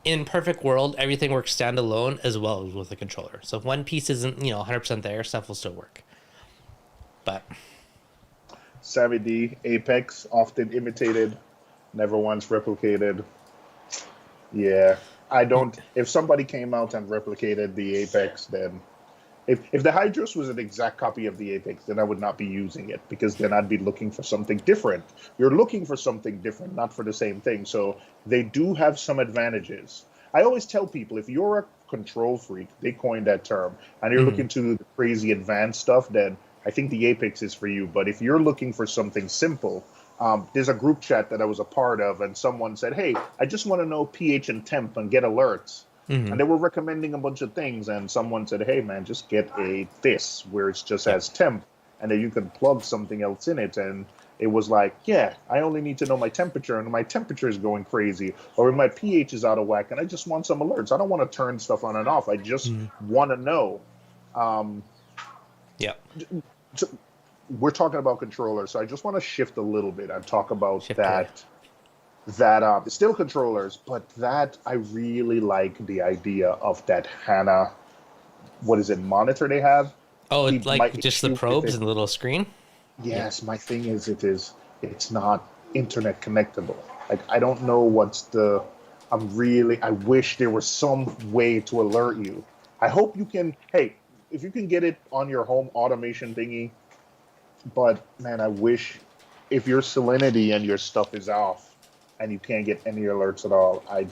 in perfect world, everything works standalone as well as with the controller. So if one piece isn't, 100% there, stuff will still work. But Savvy D, Apex, often imitated, never once replicated. Yeah, I don't. If somebody came out and replicated the Apex, then if the Hydros was an exact copy of the Apex, then I would not be using it because then I'd be looking for something different. You're looking for something different, not for the same thing. So they do have some advantages. I always tell people if you're a control freak, they coined that term, and you're looking to the crazy advanced stuff, then I think the Apex is for you. But if you're looking for something simple, there's a group chat that I was a part of, and someone said, "Hey, I just want to know pH and temp and get alerts." And they were recommending a bunch of things, and someone said, "Hey, man, just get a this where it's just as temp, and then you can plug something else in it." And it was like, "Yeah, I only need to know my temperature, and my temperature is going crazy, or my pH is out of whack, and I just want some alerts. I don't want to turn stuff on and off. I just want to know." Yeah. So we're talking about controllers, so I just want to shift a little bit and talk about Shift that. That still controllers, but that I really like the idea of that HANA. What is it? Monitor they have. Oh, My it's like just the issue with probes it- and the little screen? Yes, my thing is it's not internet connectable. Like I don't know what's the. I wish there was some way to alert you. I hope you can. Hey, if you can get it on your home automation thingy, but man, I wish if your salinity and your stuff is off and you can't get any alerts at all, I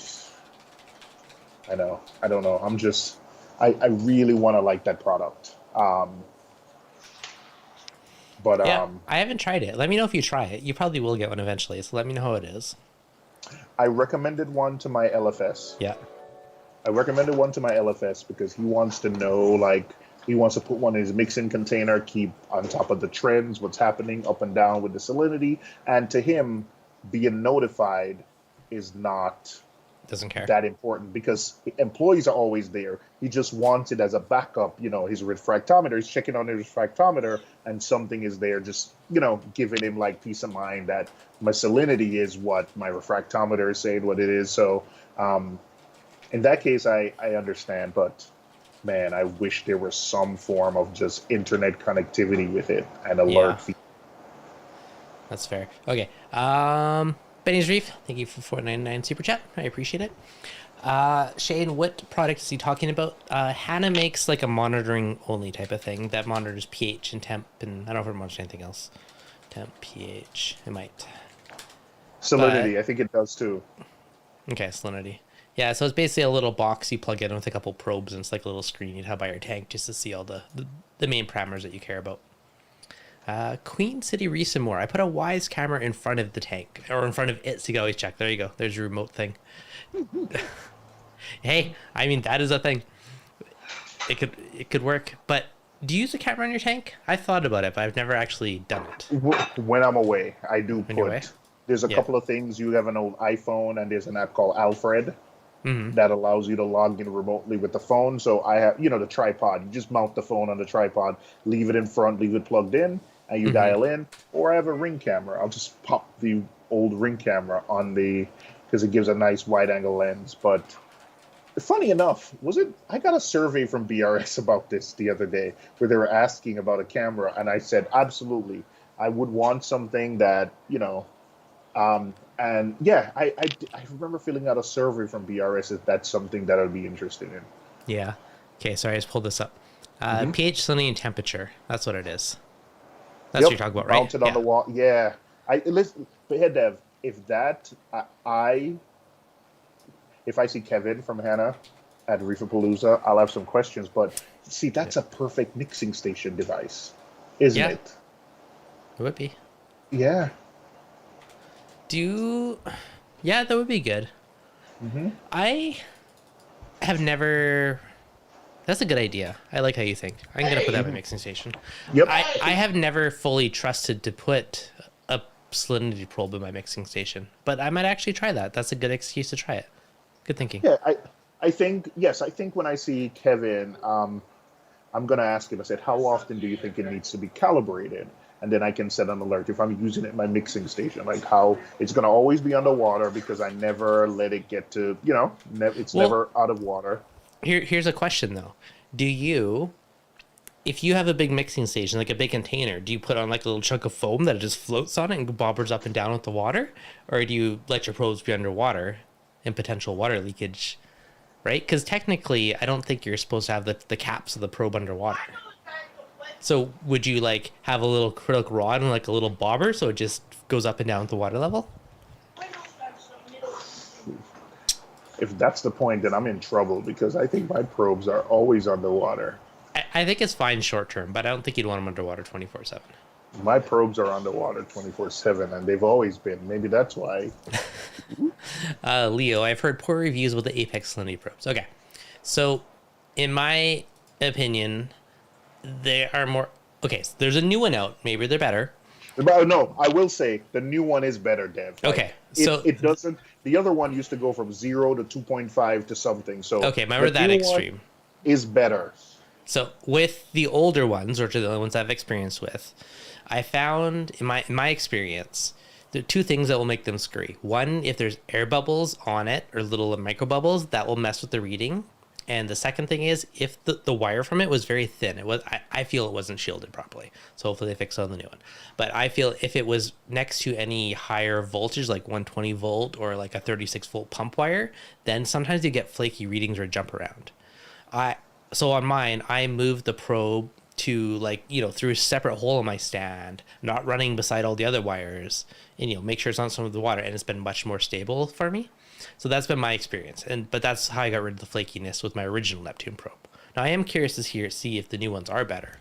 know. I don't know. I really want to like that product. But Yeah, I haven't tried it. Let me know if you try it. You probably will get one eventually, so let me know how it is. I recommended one to my LFS. Yeah. I recommended one to my LFS because he wants to know, like, he wants to put one in his mixing container, keep on top of the trends, what's happening up and down with the salinity. And to him, being notified is not Doesn't care. that important because employees are always there. He just wants it as a backup, his refractometer. He's checking on his refractometer and something is there, just, giving him like peace of mind that my salinity is what my refractometer is saying what it is. So in that case, I understand, but man, I wish there was some form of just internet connectivity with it and alert feed. That's fair. Okay. Benny's Reef, thank you for 499 super chat. I appreciate it. Shane, what product is he talking about? Hannah makes like a monitoring only type of thing that monitors pH and temp, and I don't know if it monitors anything else. Temp, pH, it might. Salinity, I think it does too. Okay, salinity. Yeah, so it's basically a little box you plug in with a couple probes, and it's like a little screen you'd have by your tank just to see all the main parameters that you care about. Queen City Reef some more. I put a Wise camera in front of the tank, or in front of it, so you can always check. There you go. There's your remote thing. Hey, I mean, that is a thing. It could work. But do you use a camera on your tank? I thought about it, but I've never actually done it. When I'm away, I do When you're away? put. There's a couple of things. You have an old iPhone, and there's an app called Alfred that allows you to log in remotely with the phone. So I have, the tripod. You just mount the phone on the tripod, leave it in front, leave it plugged in, and you dial in. Or I have a Ring camera. I'll just pop the old Ring camera on because it gives a nice wide angle lens. But funny enough, I got a survey from BRS about this the other day where they were asking about a camera, and I said, absolutely. I would want something that, and yeah, I remember filling out a survey from BRS if that's something that I'd be interested in. Yeah. Okay, sorry, I just pulled this up. pH, salinity, and temperature. That's what it is. That's what you're talking about, right? Mounted on the wall. Yeah. Listen, but hey, Dev, if I see Kevin from Hannah at Reefapalooza, I'll have some questions. But see, that's a perfect mixing station device, isn't it? It would be. Yeah. Yeah, that would be good. I have never. That's a good idea. I like how you think. I'm gonna put that in my mixing station. Yep. I have never fully trusted to put a salinity probe in my mixing station, but I might actually try that. That's a good excuse to try it. Good thinking. Yeah, I think when I see Kevin, I'm going to ask him, I said, how often do you think it needs to be calibrated? And then I can set an alert if I'm using it in my mixing station, like how it's going to always be underwater because I never let it get to, it's Well, never out of water. here's a question though. Do you, if you have a big mixing station, like a big container, do you put on like a little chunk of foam that it just floats on it and bobbers up and down with the water? Or do you let your probes be underwater and potential water leakage, right? Because technically, I don't think you're supposed to have the caps of the probe underwater. So would you like have a little acrylic rod and like a little bobber so it just goes up and down with the water level? If that's the point, then I'm in trouble because I think my probes are always underwater. I think it's fine short term, but I don't think you'd want them underwater 24/7. My probes are underwater 24/7, and they've always been. Maybe that's why. Leo, I've heard poor reviews with the Apex Salinity probes. Okay, so in my opinion, they are more. Okay, so there's a new one out. Maybe they're better. But no, I will say the new one is better, Dev. Like, Okay, so it doesn't. The other one used to go from 0 to 2.5 to something. So okay, remember that extreme is better. So with the older ones, or to the ones I've experienced with, I found in my experience, there are two things that will make them screwy. One, if there's air bubbles on it or little micro bubbles, that will mess with the reading. And the second thing is if the wire from it was very thin, I feel it wasn't shielded properly. So hopefully they fix it on the new one. But I feel if it was next to any higher voltage, like 120 volt or like a 36 volt pump wire, then sometimes you get flaky readings or jump around. So on mine, I moved the probe to through a separate hole in my stand, not running beside all the other wires, and make sure it's not some of the water, and it's been much more stable for me. So that's been my experience, but that's how I got rid of the flakiness with my original Neptune probe. Now I am curious to see if the new ones are better,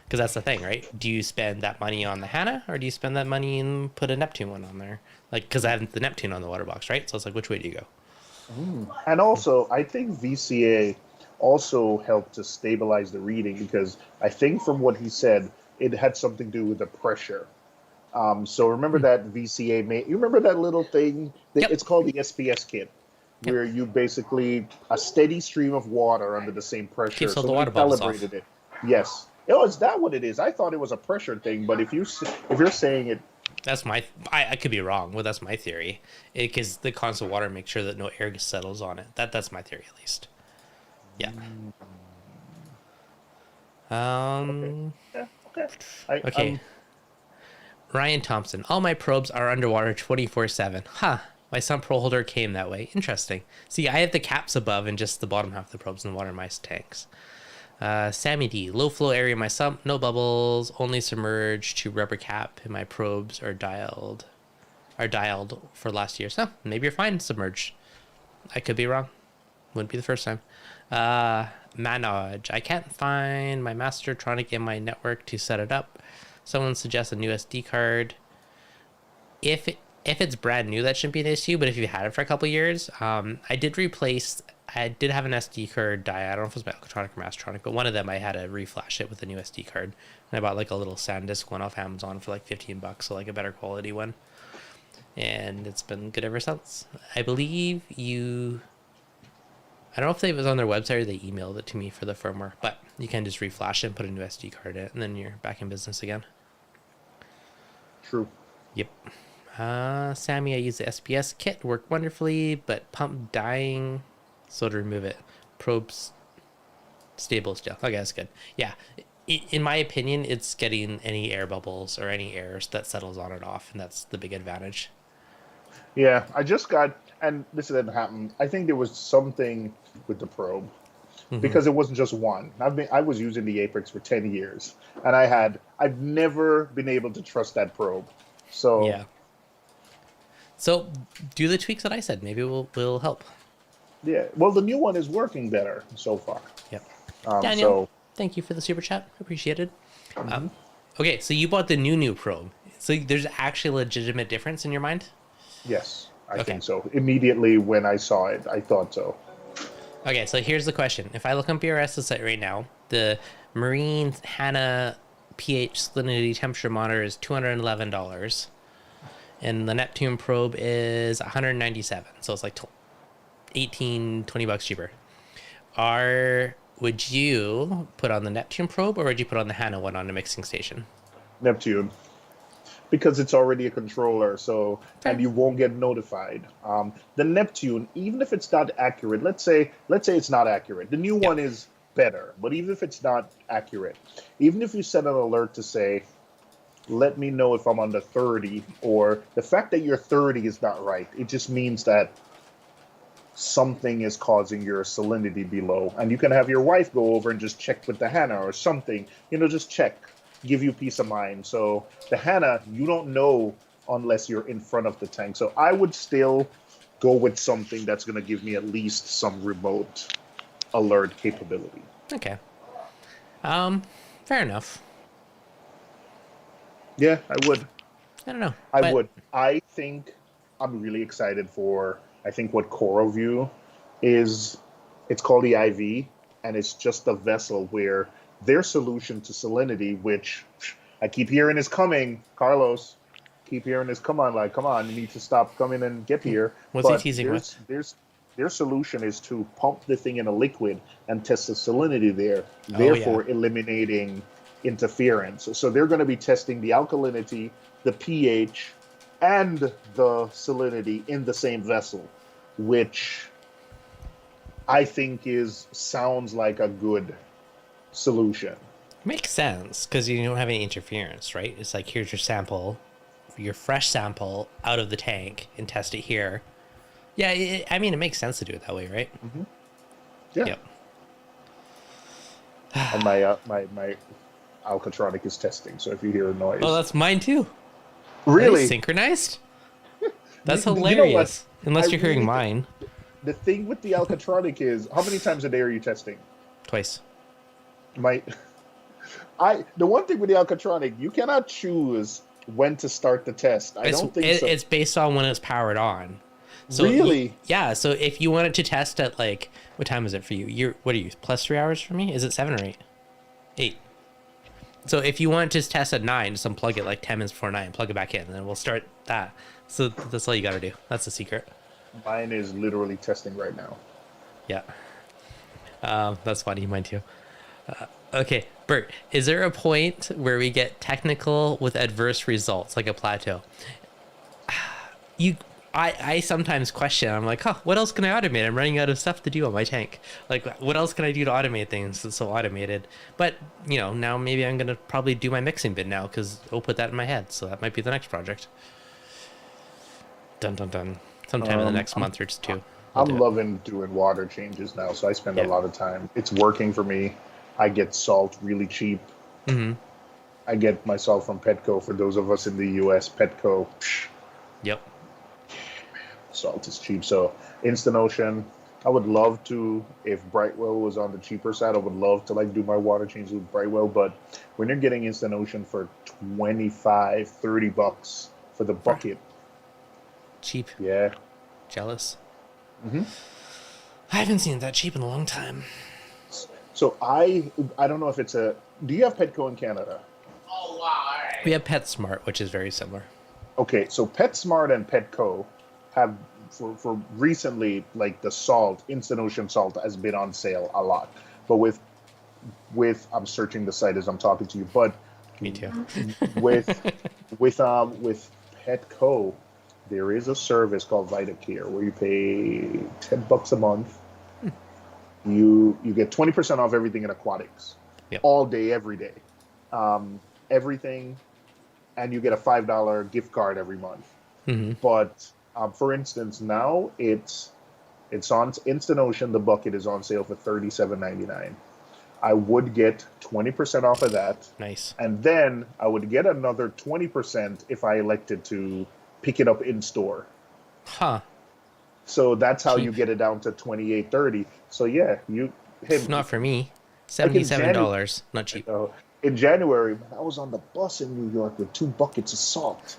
because that's the thing, right? Do you spend that money on the Hana, or do you spend that money and put a Neptune one on there? Because I have the Neptune on the water box, right? So it's like, which way do you go? And also, I think VCA also helped to stabilize the reading because I think from what he said, it had something to do with the pressure. So remember that VCA made, you remember that little thing? Yep. It's called the SPS kit, where you basically, a steady stream of water under the same pressure. Keeps all so the water bubbles off. it. Yes. Oh, is that what it is? I thought it was a pressure thing, but if you're saying it, that's I could be wrong, but that's my theory. Because the constant water makes sure that no air settles on it. That's my theory, at least. Yeah. Okay. Yeah, okay. Okay. Ryan Thompson. All my probes are underwater 24/7. Huh. My sump probe holder came that way. Interesting. See, I have the caps above and just the bottom half of the probes in the water in my tanks. Sammy D. Low flow area in my sump. No bubbles. Only submerged to rubber cap. And my probes are dialed for last year. So maybe you're fine submerged. I could be wrong. Wouldn't be the first time. Manoj. I can't find my Mastertronic in my network to set it up. Someone suggests a new SD card. If it's brand new, that shouldn't be an issue. But if you had it for a couple years, I did have an SD card die. I don't know if it was my Electronic or Mastertronic, but one of them I had to reflash it with a new SD card. And I bought like a little SanDisk one off Amazon for like $15, so like a better quality one. And it's been good ever since. I believe I don't know if it was on their website or they emailed it to me for the firmware, but you can just reflash it and put a new SD card in it, and then you're back in business again. True. Yep. Sammy, I use the SPS kit, worked wonderfully, but pump dying, so to remove it. Probes stable still. Okay, that's good. Yeah. In my opinion, it's getting any air bubbles or any air that settles on and off, and that's the big advantage. Yeah, I just got, and this didn't happen. I think there was something with the probe because it wasn't just one. I was using the Apex for 10 years, and I've never been able to trust that probe. So yeah. So do the tweaks that I said. Maybe will help. Yeah. Well, the new one is working better so far. Yep. So Daniel, thank you for the super chat. Appreciated. Okay, so you bought the new probe. So there's actually a legitimate difference in your mind? yes, I think so. Immediately when I saw it, I thought so. Okay, so here's the question. If I look on BRS's site right now, the Marine Hana pH salinity temperature monitor is $211. And the Neptune probe is $197. So it's like $18, $20 cheaper. would you put on the Neptune probe or would you put on the Hana one on a mixing station? Neptune, because it's already a controller, so and Fair. you won't get notified. The Neptune, even if it's not accurate, let's say it's not accurate. The new Yep. one is better, but even if it's not accurate, even if you set an alert to say, let me know if I'm under 30, or the fact that you're 30 is not right, it just means that something is causing your salinity below. And you can have your wife go over and just check with the Hana or something, just check, give you peace of mind. So the Hana, you don't know unless you're in front of the tank. So I would still go with something that's going to give me at least some remote alert capability. Okay. Fair enough. Yeah, I would. I don't know, I but would. I think I'm really excited for, I think what CoralView is, it's called the IV, and it's just a vessel where their solution to salinity, which I keep hearing is coming, Carlos, keep hearing is come on, like, come on, you need to stop coming and get here. what's he But teasing with? their solution is to pump the thing in a liquid and test the salinity there, Oh yeah. therefore eliminating interference. So they're going to be testing the alkalinity, the pH, and the salinity in the same vessel, which I think sounds like a good solution. Makes sense because you don't have any interference, right? It's like here's your sample, your fresh sample out of the tank, and test it here. Yeah, I mean it makes sense to do it that way, right? Mm-hmm. Yeah. Yep. And my Alcatronic is testing, so if you hear a noise, Oh, that's mine too. Are really they synchronized? That's You know what? hilarious. Unless I you're hearing really mine the thing with the Alcatronic is, how many times a day are you testing? twice. My the one thing with the Alcatronic, you cannot choose when to start the test. I don't think so. It's based on when it's powered on. So Really? yeah. So if you wanted to test at like, what time is it for you? What are you, plus 3 hours for me? Is it 7 or 8? 8. So if you want to test at 9, just unplug it like 10 minutes before 9, plug it back in, and then we'll start that. So that's all you got to do. That's the secret. Mine is literally testing right now. Yeah. That's funny. Mine too. Okay, Bert, is there a point where we get technical with adverse results, like a plateau? I sometimes question. I'm like, what else can I automate? I'm running out of stuff to do on my tank. Like, what else can I do to automate things that's so automated? But, now maybe I'm going to probably do my mixing bit now because I'll put that in my head. So that might be the next project. Dun, dun, dun. Sometime in the next month or two. I'm loving doing water changes now, so I spend a lot of time. It's working for me. I get salt really cheap. Mm-hmm. I get my salt from Petco. For those of us in the U.S., Petco. Yep. Salt is cheap. So Instant Ocean, I would love to, if Brightwell was on the cheaper side, I would love to do my water changes with Brightwell. But when you're getting Instant Ocean for $25-$30 for the bucket, cheap. Yeah. Jealous. Mm-hmm. I haven't seen it that cheap in a long time. So I don't know if it's do you have Petco in Canada? Oh, wow. All right. We have PetSmart, which is very similar. Okay, so PetSmart and Petco have for recently, like the salt, Instant Ocean salt has been on sale a lot. But with I'm searching the site as I'm talking to you, but Me too. with Petco, there is a service called VitaCare where you pay $10 a month. You get 20% off everything in aquatics, all day, every day, everything, and you get a $5 gift card every month. Mm-hmm. But for instance, now it's on Instant Ocean. The bucket is on sale for $37.99. I would get 20% off of that. Nice. And then I would get another 20% if I elected to pick it up in store. Huh. So that's how you get it down to $28.30. So yeah, not for me. $77, not cheap. In January, I was on the bus in New York with 2 buckets of salt.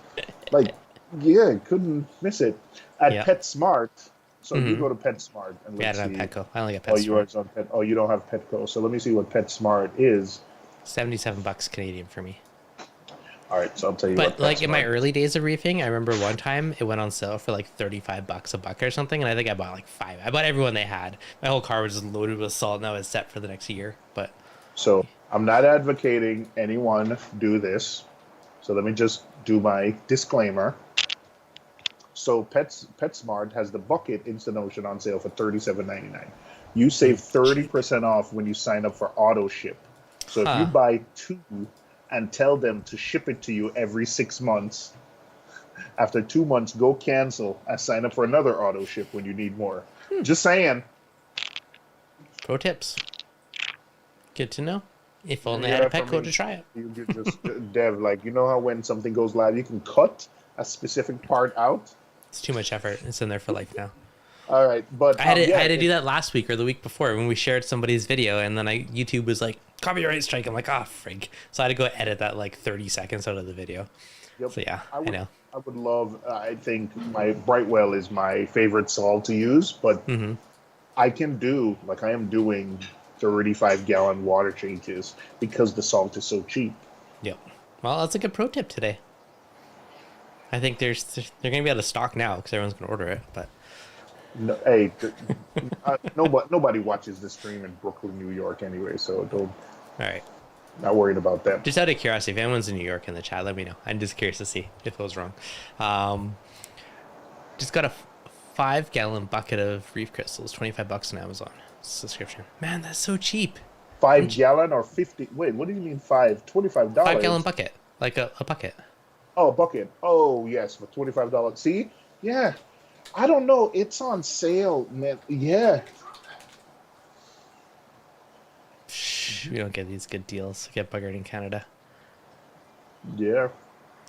Couldn't miss it. At PetSmart, so you go to PetSmart and let's see. I don't have Petco. I only got PetSmart. Yours on Pet. Oh, you don't have Petco. So let me see what PetSmart is. $77 Canadian for me. All right, so I'll tell you what. But like in my early days of reefing, I remember one time it went on sale for like $35 a buck or something, and I think I bought like 5. I bought everyone they had. My whole car was just loaded with salt, and I was set for the next year. But So I'm not advocating anyone do this. So let me just do my disclaimer. So PetSmart has the bucket Instant Ocean on sale for $37.99. You save 30% off when you sign up for auto ship. So if you buy 2 and tell them to ship it to you every 6 months, after 2 months, go cancel and sign up for another auto ship when you need more. Just saying. Pro tips. Good to know. If only I had a Petco to try it. You just, Dev, like, you know how when something goes live, you can cut a specific part out? It's too much effort. It's in there for life now. All right, but I had to do that last week or the week before when we shared somebody's video, and then YouTube was like, copyright strike. I'm like, ah, frig. So I had to go edit that like 30 seconds out of the video. Yep. So yeah, I know. I would love. I think my Brightwell is my favorite salt to use, but I can do like I am doing 35-gallon water changes because the salt is so cheap. Yep. Well, that's a good pro tip today. I think they're going to be out of stock now because everyone's going to order it. But no, hey, nobody watches this stream in Brooklyn, New York, anyway. So don't. All right. Not worried about that. Just out of curiosity, if anyone's in New York in the chat, let me know. I'm just curious to see if it was wrong. Just got a 5-gallon bucket of reef crystals, $25 on Amazon subscription. Man, that's so cheap. 5-gallon or 50? Wait, what do you mean 5? $25? 5-gallon bucket, like a bucket. Oh, a bucket. Oh, yes, for $25. See? Yeah. I don't know. It's on sale, man. Yeah. We don't get these good deals. Get buggered in Canada. Yeah.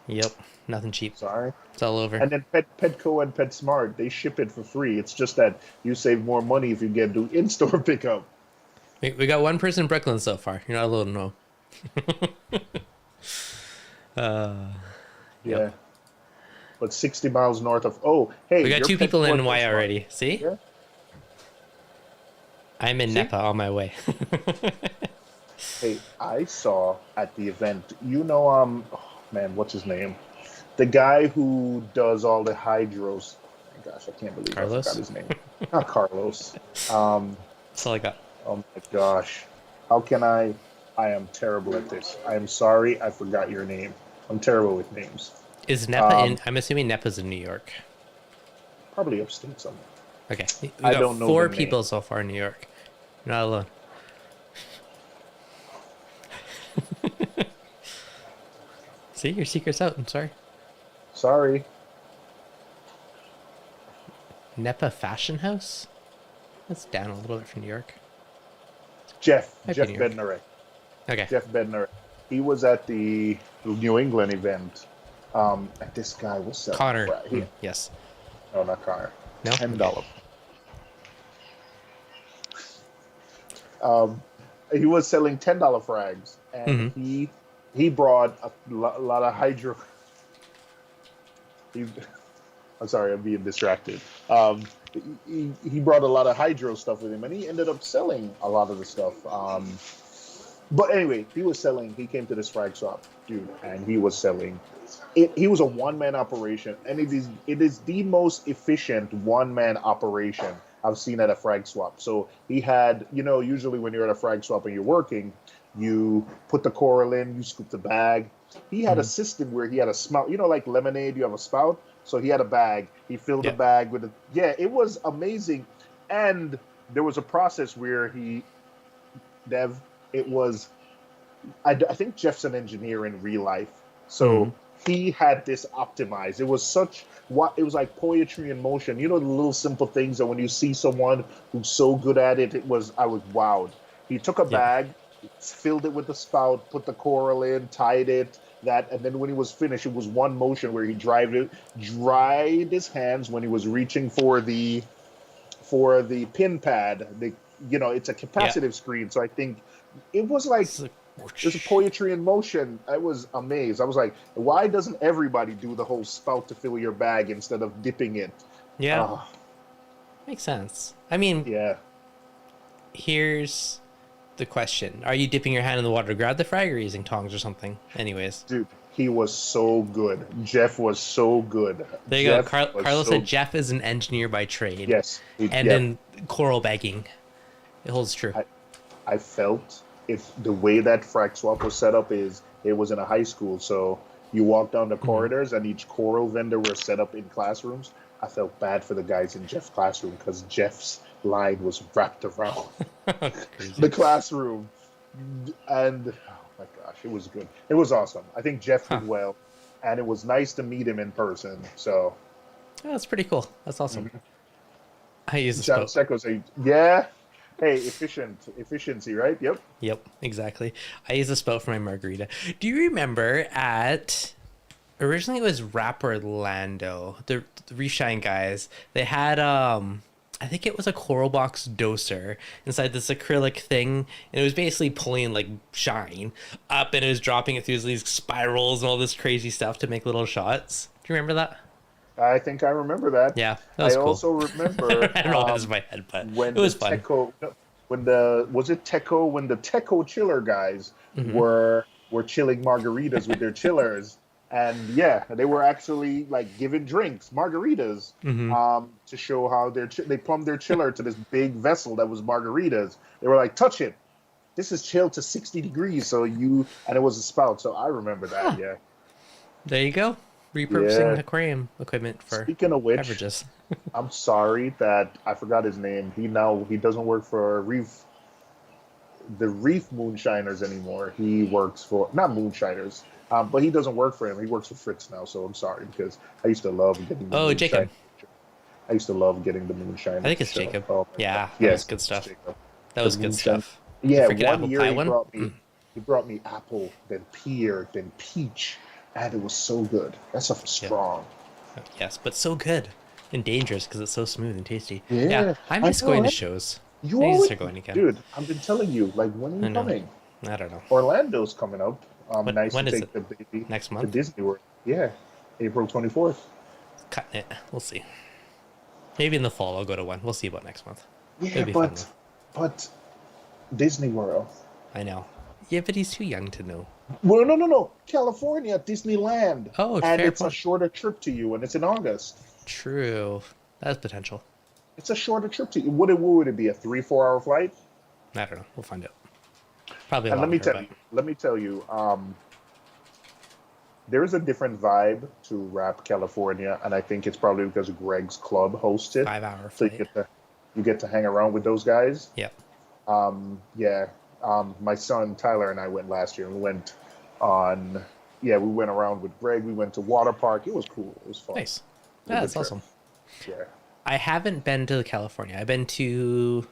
Yep. Nothing cheap. Sorry. It's all over. And then Petco and PetSmart, they ship it for free. It's just that you save more money if you get to in-store pickup. We got one person in Brooklyn so far. You're not alone, no. Yeah. Yep. But 60 miles north of... Oh, hey. We got 2 people in NY already. See? Yeah. I'm in Napa on my way. Hey, I saw at the event, oh, man, what's his name? The guy who does all the hydros. Oh my gosh, I can't believe Carlos? I forgot his name. Not Carlos. That's all I got. Oh my gosh. How can I am terrible at this. I am sorry, I forgot your name. I'm terrible with names. Is Napa I'm assuming Napa's in New York. Probably upstate somewhere. Okay. I don't know 4 the people name. so far in New York. You're not alone. See, your secret's out. I'm sorry. Sorry. Napa Fashion House? That's down a little bit from New York. Jeff New York. Bednarek. Okay. Jeff Bednarek. He was at the New England event. And this guy was selling. Connor. Yes. No, not Connor. No? $10. He was selling $10 frags, and he brought a lot of hydro. I'm sorry, I'm being distracted. He brought a lot of hydro stuff with him, and he ended up selling a lot of the stuff. But anyway, he was selling. He came to this frag shop, dude, and he was selling. He was a one-man operation, and it is the most efficient one-man operation I've seen at a frag swap. So he had, usually when you're at a frag swap and you're working, you put the coral in, you scoop the bag. He had a system where he had a spout, like lemonade, you have a spout. So he had a bag. He filled the bag with it was amazing. And there was a process where I think Jeff's an engineer in real life. So he had this optimized. It was like poetry in motion. The little simple things that when you see someone who's so good at it, I was wowed. He took a bag, filled it with the spout, put the coral in, tied it, and then when he was finished, it was one motion where he dried his hands when he was reaching for the pin pad. It's a capacitive screen, so I think it was like there's a poetry in motion. I was amazed. I was like, why doesn't everybody do the whole spout to fill your bag instead of dipping it? Yeah. Makes sense. I mean, yeah. Here's the question: are you dipping your hand in the water to grab the frag, or using tongs or something? Anyways, Dude, he was so good. Jeff was so good. there you go. Jeff was Carlos said so Jeff is an engineer by trade, yes. and Yep. in coral bagging, it holds true. I felt if the way that frac swap was set up is it was in a high school, so you walk down the Mhm. corridors and each coral vendor were set up in classrooms. I felt bad for the guys in Jeff's classroom because Jeff's line was wrapped around Crazy. the classroom, and oh my gosh, it was good. It was awesome. I think Jeff Huh. did well, and it was nice to meet him in person. So, Oh, that's pretty cool. That's awesome. mhm. I use a John spoke. Secco say, "Yeah, hey, efficiency, right? Yep." Yep, exactly. I use a spout for my margarita. Do you remember at originally it was Rap Orlando, the Reef Shine guys. They had I think it was a coral box doser inside this acrylic thing, and it was basically pulling like shine up, and it was dropping it through these spirals and all this crazy stuff to make little shots. Do you remember that? I think I remember that. Yeah, that I was cool. also remember I don't know why this is in my head, but when it the was fun. Teco, no, when the was it Teco when the Teco chiller guys Hmm. were chilling margaritas with their chillers, and yeah, they were actually like giving drinks, margaritas, Hmm. to show how they plumbed their chiller to this big vessel that was margaritas. They were like, touch it. This is chilled to 60 degrees, so and it was a spout. So I remember that. Huh. Yeah, There you go. Repurposing yeah. aquarium equipment for Speaking of which, beverages. I'm sorry that I forgot his name. He doesn't work for the Reef Moonshiners anymore. He works for not Moonshiners, but he doesn't work for him. He works for Fritz now. So I'm sorry because I used to love getting the Oh, moonshine. Jacob. I used to love getting the moonshine I think it's show. Jacob. Oh my god! Yeah, that was Yes, good it's stuff. Jacob. That The was good moonshine. stuff. The Yeah, freaking one apple year pie one. Mm. he brought me apple, then pear, then peach, and it was so good. That stuff was Yep. strong. Yes, but so good and dangerous because it's so smooth and tasty. Yeah, Yeah, I I miss know, going to right? shows. You I need to always, start going again. dude. I've been telling you, like, when are you I know. coming? I don't know. Orlando's coming up. Nice to When is it? take the baby Next to month? Disney World. Yeah, April 24th. Cutting it. We'll see. Maybe in the fall I'll go to one. We'll see about next month. Yeah, It'll be fun though. but Disney World. I know. Yeah, but he's too young to know. Well, no. California, Disneyland, Oh, and fair it's a point. shorter trip to you, and it's in August. True. That's potential. It's a shorter trip to you. What would it be? A 3-4 hour flight? I don't know. We'll find out. Probably And longer, but let me tell you, there is a different vibe to Rap California, and I think it's probably because Greg's club hosts it. 5 hour So flight. you get to hang around with those guys. Yep. Yeah. My son Tyler and I went last year, and we went on. Yeah, we went around with Greg. We went to water park. It was cool. It was fun. Nice. It was a Yeah, good that's trip. awesome. Yeah. I haven't been to California. I've been to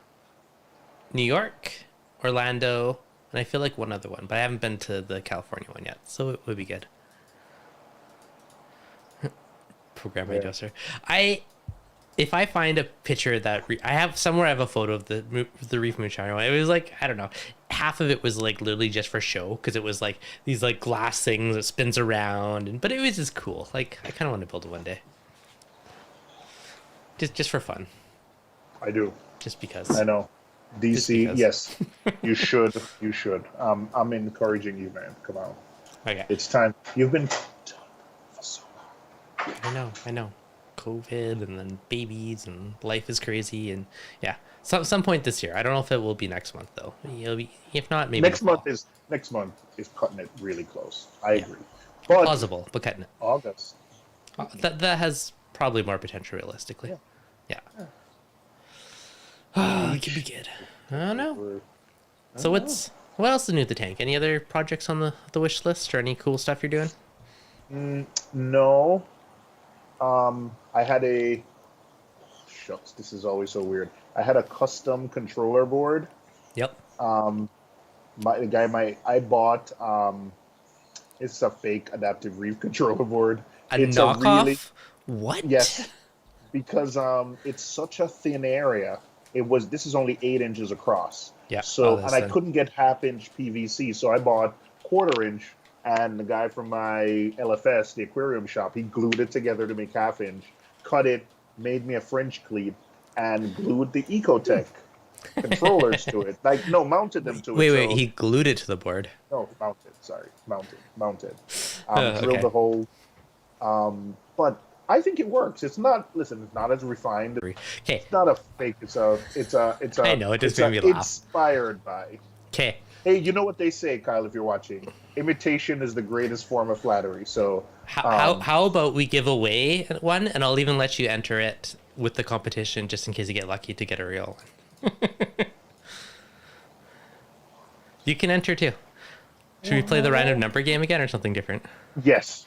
New York, Orlando, and I feel like one other one, but I haven't been to the California one yet. So it would be good. Program my Yeah. doser. If I find a picture that I have somewhere, I have a photo of the Reef Moonshiner one. It was like, I don't know, half of it was like literally just for show because it was like these like glass things that spins around, but it was just cool. Like I kind of want to build it one day, just for fun, I do. just because. I know. Just DC, because. yes, you should. You should. I'm encouraging you, man. Come on. Okay. It's time. You've been for so long. I know. COVID and then babies and life is crazy and yeah. Some point this year. I don't know if it will be next month though. It'll be, if not, maybe Next in the month fall. is cutting it really close. I Yeah. agree. But Plausible, but cutting it. August. That has probably more potential realistically. Yeah. Yeah. Oh, it could be good. I don't know. So what else is new at the tank? Any other projects on the wish list or any cool stuff you're doing? No. I had a shucks. This is always so weird. I had a custom controller board. Yep. I bought. It's a fake adaptive reef controller board. A It's knockoff? a really What? yes, because it's such a thin area. This is only 8 inches across. Yeah. So that's and I thin. couldn't get half-inch PVC, so I bought quarter-inch. And the guy from my LFS, the aquarium shop, he glued it together to make half-inch, cut it, made me a French cleat, and glued the Ecotech controllers to it. Like, no, mounted them to it. Wait, So he glued it to the board. no, mounted. Sorry, mounted. Drilled Okay. the hole. But I think it works. It's not. Listen, it's not as refined. Okay. It's not a fake. I know, it just it's made me laugh. inspired by. Okay. Hey, you know what they say, Kyle, if you're watching? Imitation is the greatest form of flattery. So How about we give away one, and I'll even let you enter it with the competition just in case you get lucky to get a real one. You can enter too. Should we play the random number game again or something different? yes.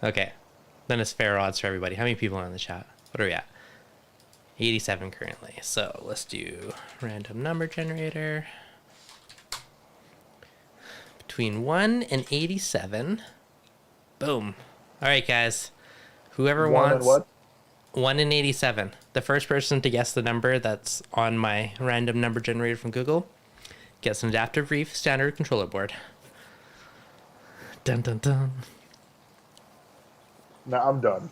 Okay. Then it's fair odds for everybody. How many people are in the chat? What are we at? 87 currently. So let's do random number generator. Between 1 and 87. Boom. All right, guys. Whoever wants... What? 1 in 87. The first person to guess the number that's on my random number generator from Google gets an adaptive Reef standard controller board. Dun dun dun. No, I'm done.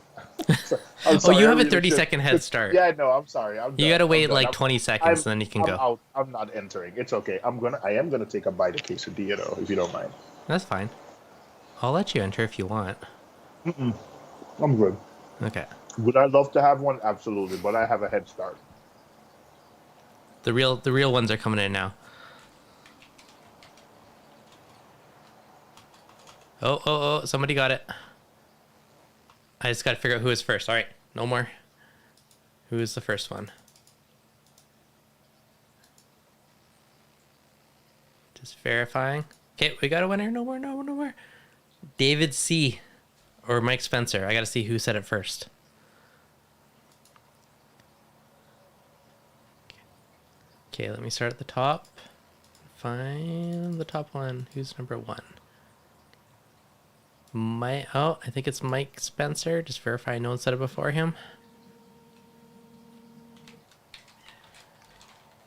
Oh, you have a 30-second head start. Yeah, no, I'm sorry. I'm done. You gotta wait I'm done. like 20 seconds, and then you can I'm go. out. I'm not entering. It's okay. I am gonna take a bite of quesadilla though, if you don't mind. That's fine. I'll let you enter if you want. I'm good. Okay. Would I love to have one? Absolutely, but I have a head start. The real ones are coming in now. Oh, somebody got it. I just gotta figure out who is first. All right, no more. Who is the first one? Just verifying. Okay, we got a winner. No more. David C. or Mike Spencer. I gotta see who said it first. Okay, let me start at the top. Find the top one. Who's number 1? I think it's Mike Spencer. Just verify no one said it before him.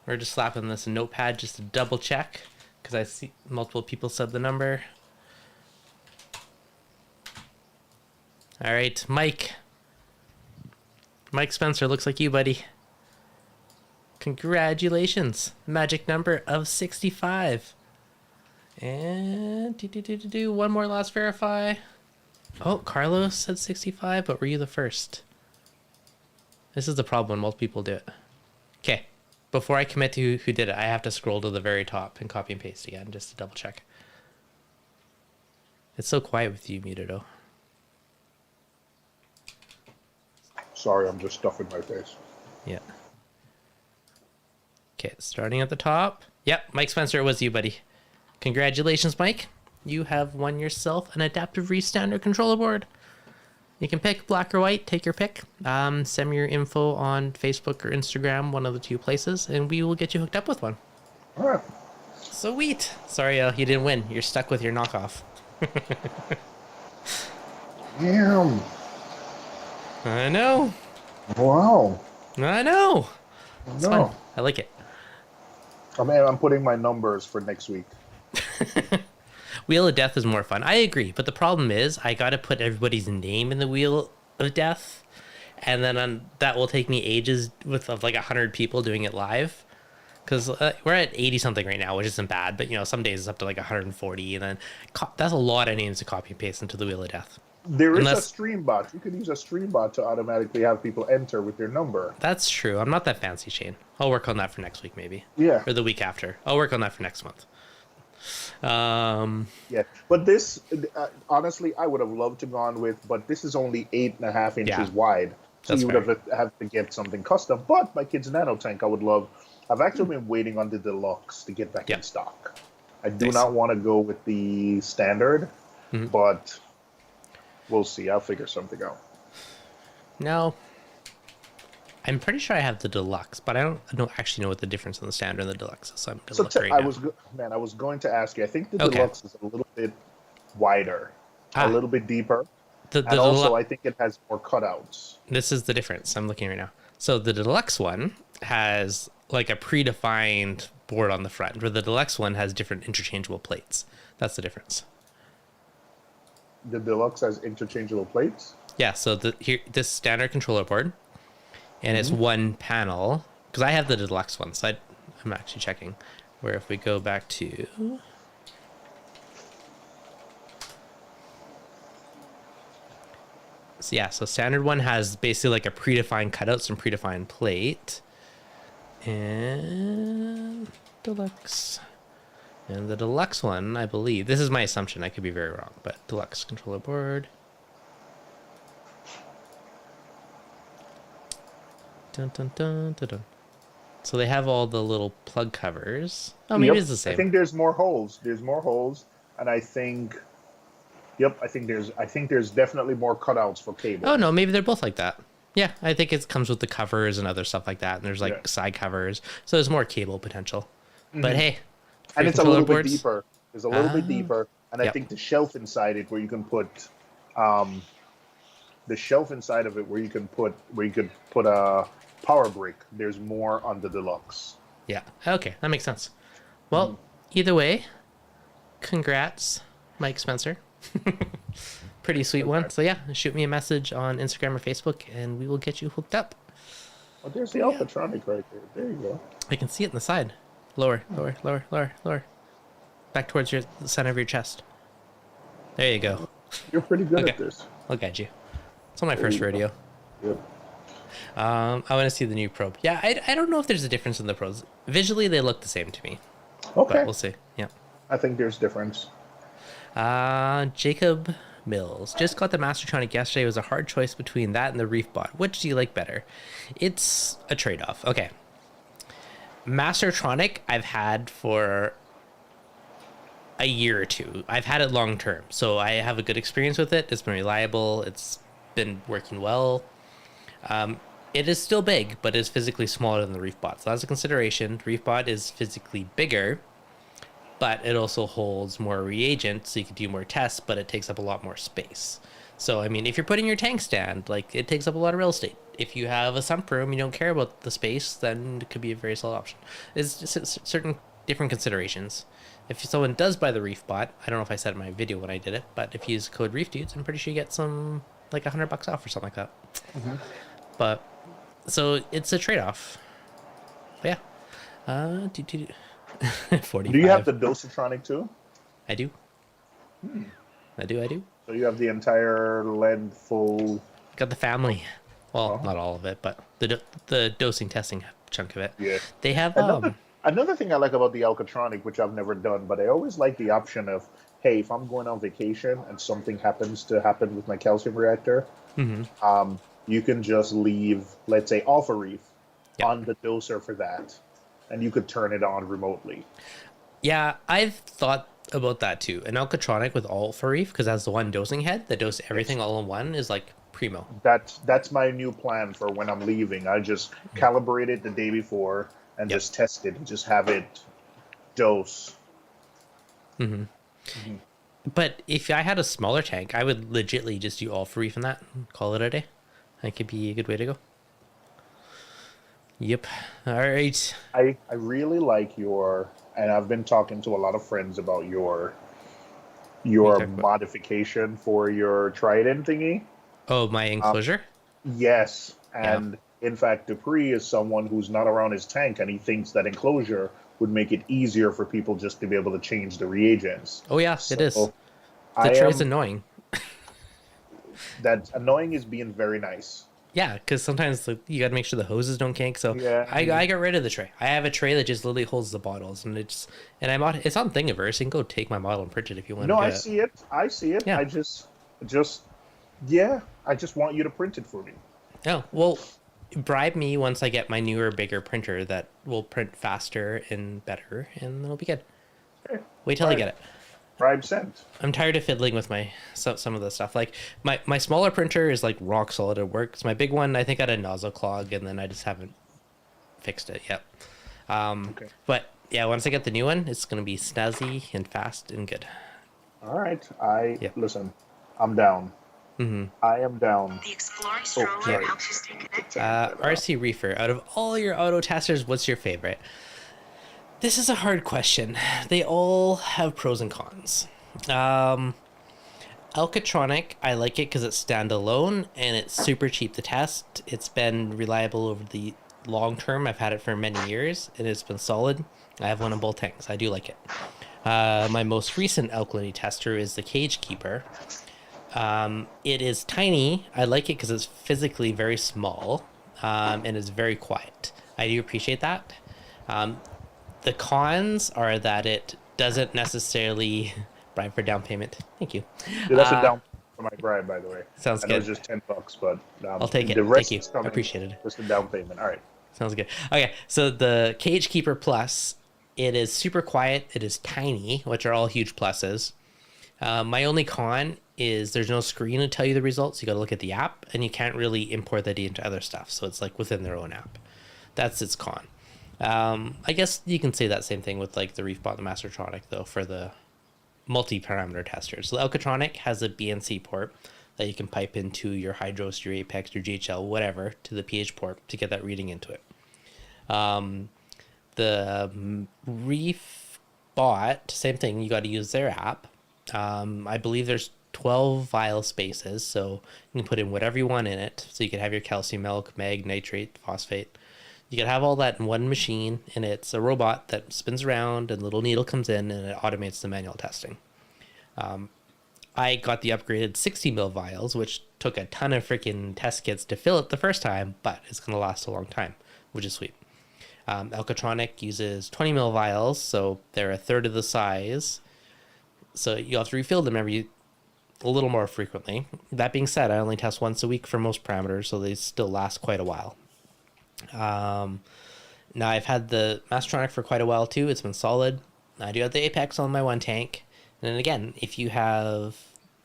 We're just slapping this in Notepad just to double check, because I see multiple people said the number. All right, Mike. Mike Spencer, looks like you, buddy. Congratulations. Magic number of 65. And one more last verify. Oh, Carlos said 65, but were you the first? This is the problem when multiple people do it. Okay, before I commit to who did it, I have to scroll to the very top and copy and paste again just to double check. It's so quiet with you muted, oh. Sorry, I'm just stuffing my face. Yeah. Okay, starting at the top. Yep, Mike Spencer, it was you, buddy. Congratulations, Mike. You have won yourself an adaptive Reef standard controller board. You can pick black or white, take your pick. Send me your info on Facebook or Instagram, one of the two places, and we will get you hooked up with one. All right. Sweet. Sorry, you didn't win. You're stuck with your knockoff. Damn. I know. Wow. I know. It's fun. I like it. I'm putting my numbers for next week. Wheel of Death is more fun. I agree, but the problem is I got to put everybody's name in the Wheel of Death, and then that will take me ages with like 100 people doing it live. Because we're at 80 something right now, which isn't bad, but some days it's up to like 140, and then that's a lot of names to copy and paste into the Wheel of Death. There is a stream bot. You can use a stream bot to automatically have people enter with their number. That's true. I'm not that fancy, Shane. I'll work on that for next week, maybe. Yeah. Or the week after. I'll work on that for next month. Yeah, but this, honestly, I would have loved to gone with, but this is only 8.5 inches wide. So you would have to get something custom. But my kid's nano tank, I would love. I've actually been waiting on the deluxe to get back in stock. I do not want to go with the standard, but we'll see. I'll figure something out. No. I'm pretty sure I have the deluxe, but I don't actually know what the difference in the standard and the deluxe is. So I'm gonna look right now. I was going to ask you. I think the deluxe is a little bit wider, a little bit deeper, and also I think it has more cutouts. This is the difference. I'm looking right now. So the deluxe one has like a predefined board on the front, where the deluxe one has different interchangeable plates. That's the difference. The deluxe has interchangeable plates? Yeah, so this standard controller board, and it's one panel, because I have the deluxe one, so I'm actually checking. Where if we go back to... So yeah, so standard one has basically like a predefined cutout, some predefined plate. And deluxe. And the deluxe one, I believe, this is my assumption, I could be very wrong, but deluxe controller board. Dun, dun, dun, dun, dun. So they have all the little plug covers. Oh, maybe it's the same. I think there's more holes. There's more holes, and I think, I think there's definitely more cutouts for cable. Oh no, maybe they're both like that. Yeah, I think it comes with the covers and other stuff like that, and there's like side covers, so there's more cable potential. But hey, and it's a little bit deeper. There's a little bit deeper, and I think the shelf inside it, where you can put, the shelf inside of it, where you could put a power brick. There's more on the deluxe. Yeah. Okay, that makes sense. Well, either way, congrats, Mike Spencer. Pretty sweet one. So yeah, shoot me a message on Instagram or Facebook, and we will get you hooked up. Oh, there's the Alcatronic right there. There you go. I can see it in the side. Lower, lower, lower, lower, lower. Back towards the center of your chest. There you go. You're pretty good at this. Look at you. It's on my first rodeo. Yep. I want to see the new probe. Yeah, I don't know if there's a difference in the probes. Visually, they look the same to me. Okay. But we'll see. Yeah. I think there's difference. Jacob Mills. Just got the Mastertronic yesterday. It was a hard choice between that and the Reef bot. Which do you like better? It's a trade-off. Okay. Mastertronic I've had for a year or two. I've had it long term, so I have a good experience with it. It's been reliable. It's been working well. It is still big, but it's physically smaller than the Reef bot. So that's a consideration. Reef bot is physically bigger, but it also holds more reagent, so you can do more tests, but it takes up a lot more space. So, I mean, if you're putting your tank stand, like, it takes up a lot of real estate. If you have a sump room, you don't care about the space, then it could be a very solid option. It's just certain different considerations. If someone does buy the Reef bot, I don't know if I said in my video when I did it, but if you use code ReefDudes, I'm pretty sure you get some, like, $100 off or something like that. Mm-hmm. But, so, it's a trade-off. But yeah. 45. Do you have the Dosatronic too? I do. I do. So you have the entire lead full... Got the family. Well, not all of it, but the dosing testing chunk of it. Yeah. They have... Another thing I like about the Alcatronic, which I've never done, but I always like the option of, hey, if I'm going on vacation and something happens to happen with my calcium reactor, you can just leave, let's say, Alpha Reef on the doser for that. And you could turn it on remotely. Yeah, I've thought about that too. An Alcatronic with Alpha Reef, because that's the one dosing head that doses everything all in one, is like primo. That's my new plan for when I'm leaving. I just calibrate it the day before and just test it and just have it dose. But if I had a smaller tank, I would legitly just do Alpha Reef in that and call it a day. That could be a good way to go. Yep. All right. I really like your, and I've been talking to a lot of friends about your modification for your trident thingy. Oh, my enclosure? Yes. And in fact, Dupree is someone who's not around his tank, and he thinks that enclosure would make it easier for people just to be able to change the reagents. Oh, yeah, it is. The tray's annoying. That annoying is being very nice. Yeah, because sometimes you got to make sure the hoses don't kink. So I got rid of the tray. I have a tray that just literally holds the bottles, and it's on Thingiverse. You can go take my model and print it if you want. No, I see it. Yeah. I just want you to print it for me. Oh well, bribe me once I get my newer, bigger printer that will print faster and better, and it'll be good. Okay. Wait till I get it. Bribe sent. I'm tired of fiddling with some of the stuff. Like my smaller printer is like rock solid. It works. My big one, I think, had a nozzle clog, and then I just haven't fixed it yet. But yeah, once I get the new one, it's gonna be snazzy and fast and good. All right. Listen. I'm down. I am down. The Exploring stroller helps you stay connected. RC Reefer, out of all your auto testers, what's your favorite? This is a hard question. They all have pros and cons. Alcatronic, I like it because it's standalone and it's super cheap to test. It's been reliable over the long term. I've had it for many years, and it's been solid. I have one in both tanks. I do like it. My most recent alkalinity tester is the Cage Keeper. It is tiny. I like it because it's physically very small, and it's very quiet. I do appreciate that. The cons are that it doesn't necessarily bribe for down payment. Thank you. Dude, that's a down for my bribe, by the way. Sounds I know good. it's just $10, but I'll take it. the rest Thank you. is coming. Appreciate it. Just a down payment. All right. Sounds good. Okay, so the Cage Keeper Plus, it is super quiet. It is tiny, which are all huge pluses. My only con is there's no screen to tell you the results. You got to look at the app, and you can't really import that into other stuff. So it's like within their own app. That's its con. I guess you can say that same thing with like the ReefBot and the Mastertronic though for the multi-parameter testers. So the Alcatronic has a BNC port that you can pipe into your Hydros, your Apex, your GHL, whatever, to the pH port to get that reading into it. The Reef Bot, same thing. You got to use their app. I believe there's 12 vial spaces, so you can put in whatever you want in it. So you can have your calcium, milk, mag, nitrate, phosphate. You can have all that in one machine, and it's a robot that spins around, and the little needle comes in, and it automates the manual testing. I got the upgraded 60 ml vials, which took a ton of freaking test kits to fill it the first time, but it's going to last a long time, which is sweet. Alcatronic uses 20 ml vials, so they're a third of the size. So you have to refill them a little more frequently. That being said, I only test once a week for most parameters, so they still last quite a while. Now I've had the Mastertronic for quite a while too. It's been solid. I do have the Apex on my one tank. And then again, if you have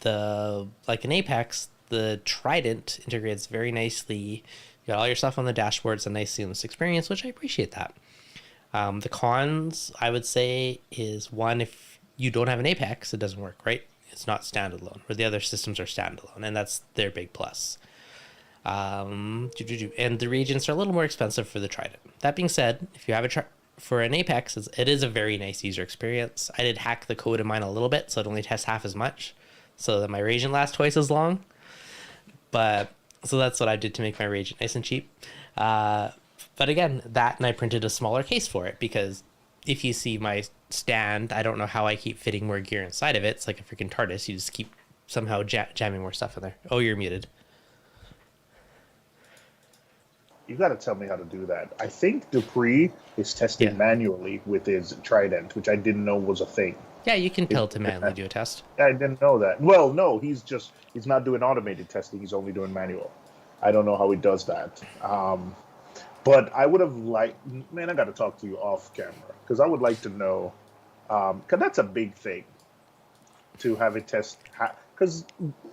like an Apex, the Trident integrates very nicely. You got all your stuff on the dashboard. It's a nice seamless experience, which I appreciate that. The cons, I would say, is one, if you don't have an Apex, it doesn't work, right? It's not standalone, where the other systems are standalone, and that's their big plus. And the reagents are a little more expensive for the Trident. That being said, if you have for an Apex, it is a very nice user experience. I did hack the code in mine a little bit, so it only tests half as much, so that my reagent lasts twice as long. But so that's what I did to make my reagent nice and cheap. But again, that, and I printed a smaller case for it, because if you see my stand, I don't know how I keep fitting more gear inside of it. It's like a freaking TARDIS. You just keep somehow jamming more stuff in there. Oh, you're muted. You got to tell me how to do that. I think Dupree is testing manually with his Trident, which I didn't know was a thing. Yeah, you can tell to manually do a test. I didn't know that. Well, no, he's not doing automated testing. He's only doing manual. I don't know how he does that. But I would have liked, man, I got to talk to you off camera, because I would like to know, because that's a big thing to have it test. Because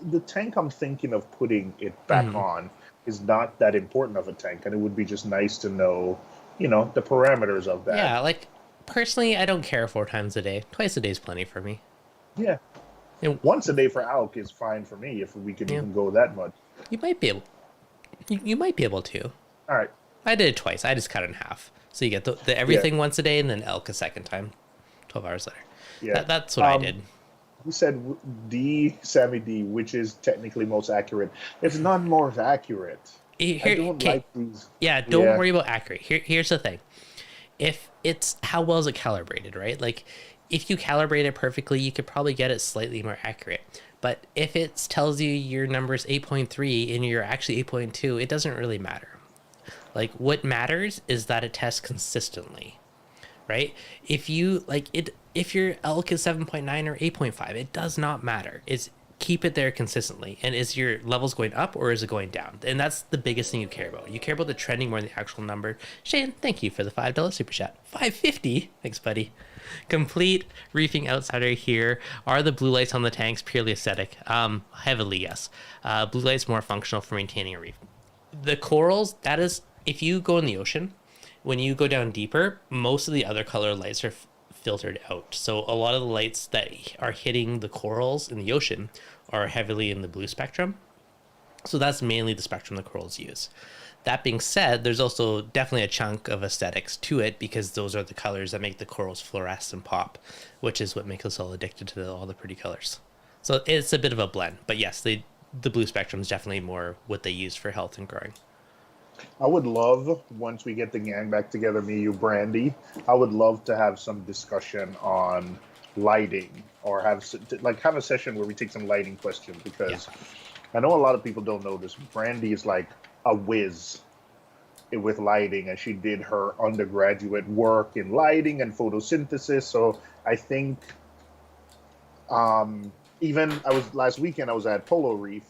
the tank I'm thinking of putting it back on is not that important of a tank, and it would be just nice to know, the parameters of that. Yeah, like, personally, I don't care 4 times a day. Twice a day is plenty for me. Yeah. Once a day for Alk is fine for me, if we can even go that much. You might be able. You might be able to. All right. I did it twice. I just cut it in half. So you get the everything once a day, and then elk a second time, 12 hours later. Yeah. That's what I did. You said Sammy D, which is technically most accurate. It's not more accurate. I don't like these. Yeah, don't worry about accurate. Here's the thing. If it's, how well is it calibrated, right? Like, if you calibrate it perfectly, you could probably get it slightly more accurate. But if it tells you your number is 8.3 and you're actually 8.2, it doesn't really matter. Like, what matters is that it tests consistently, right? If your elk is 7.9 or 8.5, it does not matter. It's keep it there consistently. And is your levels going up or is it going down? And that's the biggest thing you care about. You care about the trending more than the actual number. Shane, thank you for the $5 super chat. $5.50. Thanks, buddy. Complete reefing outsider here. Are the blue lights on the tanks purely aesthetic? Heavily, yes. Blue lights more functional for maintaining a reef. The corals, that is, if you go in the ocean, when you go down deeper, most of the other color lights are filtered out. So a lot of the lights that are hitting the corals in the ocean are heavily in the blue spectrum. So that's mainly the spectrum the corals use. That being said, there's also definitely a chunk of aesthetics to it, because those are the colors that make the corals fluoresce and pop, which is what makes us all addicted to all the pretty colors. So it's a bit of a blend, but yes, the blue spectrum is definitely more what they use for health and growing. I would love, once we get the gang back together, me, you, Brandy, I would love to have some discussion on lighting, or have a session where we take some lighting questions, Yeah. because I know a lot of people don't know this. Brandy is like a whiz with lighting, and she did her undergraduate work in lighting and photosynthesis. So I think, even I was last weekend, I was at Polo Reef,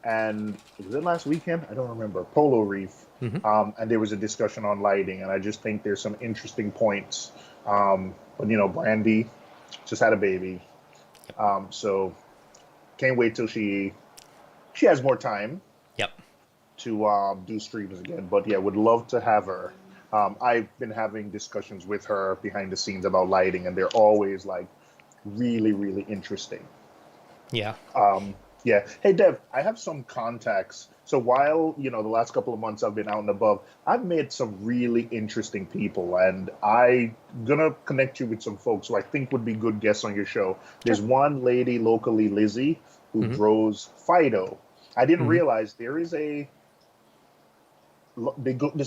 and was it last weekend? I don't remember. Polo Reef, Hmm. and there was a discussion on lighting, and I just think there's some interesting points. But Brandy just had a baby, so can't wait till she has more time Yep. to do streams again. But yeah, would love to have her. I've been having discussions with her behind the scenes about lighting, and they're always like really, really interesting. Yeah. Yeah. Hey, Dev, I have some contacts. So while, the last couple of months I've been out and above, I've met some really interesting people, and I gonna connect you with some folks who I think would be good guests on your show. Sure. There's one lady locally, Lizzie, who Hmm. grows Fido. I didn't Hmm. realize there's a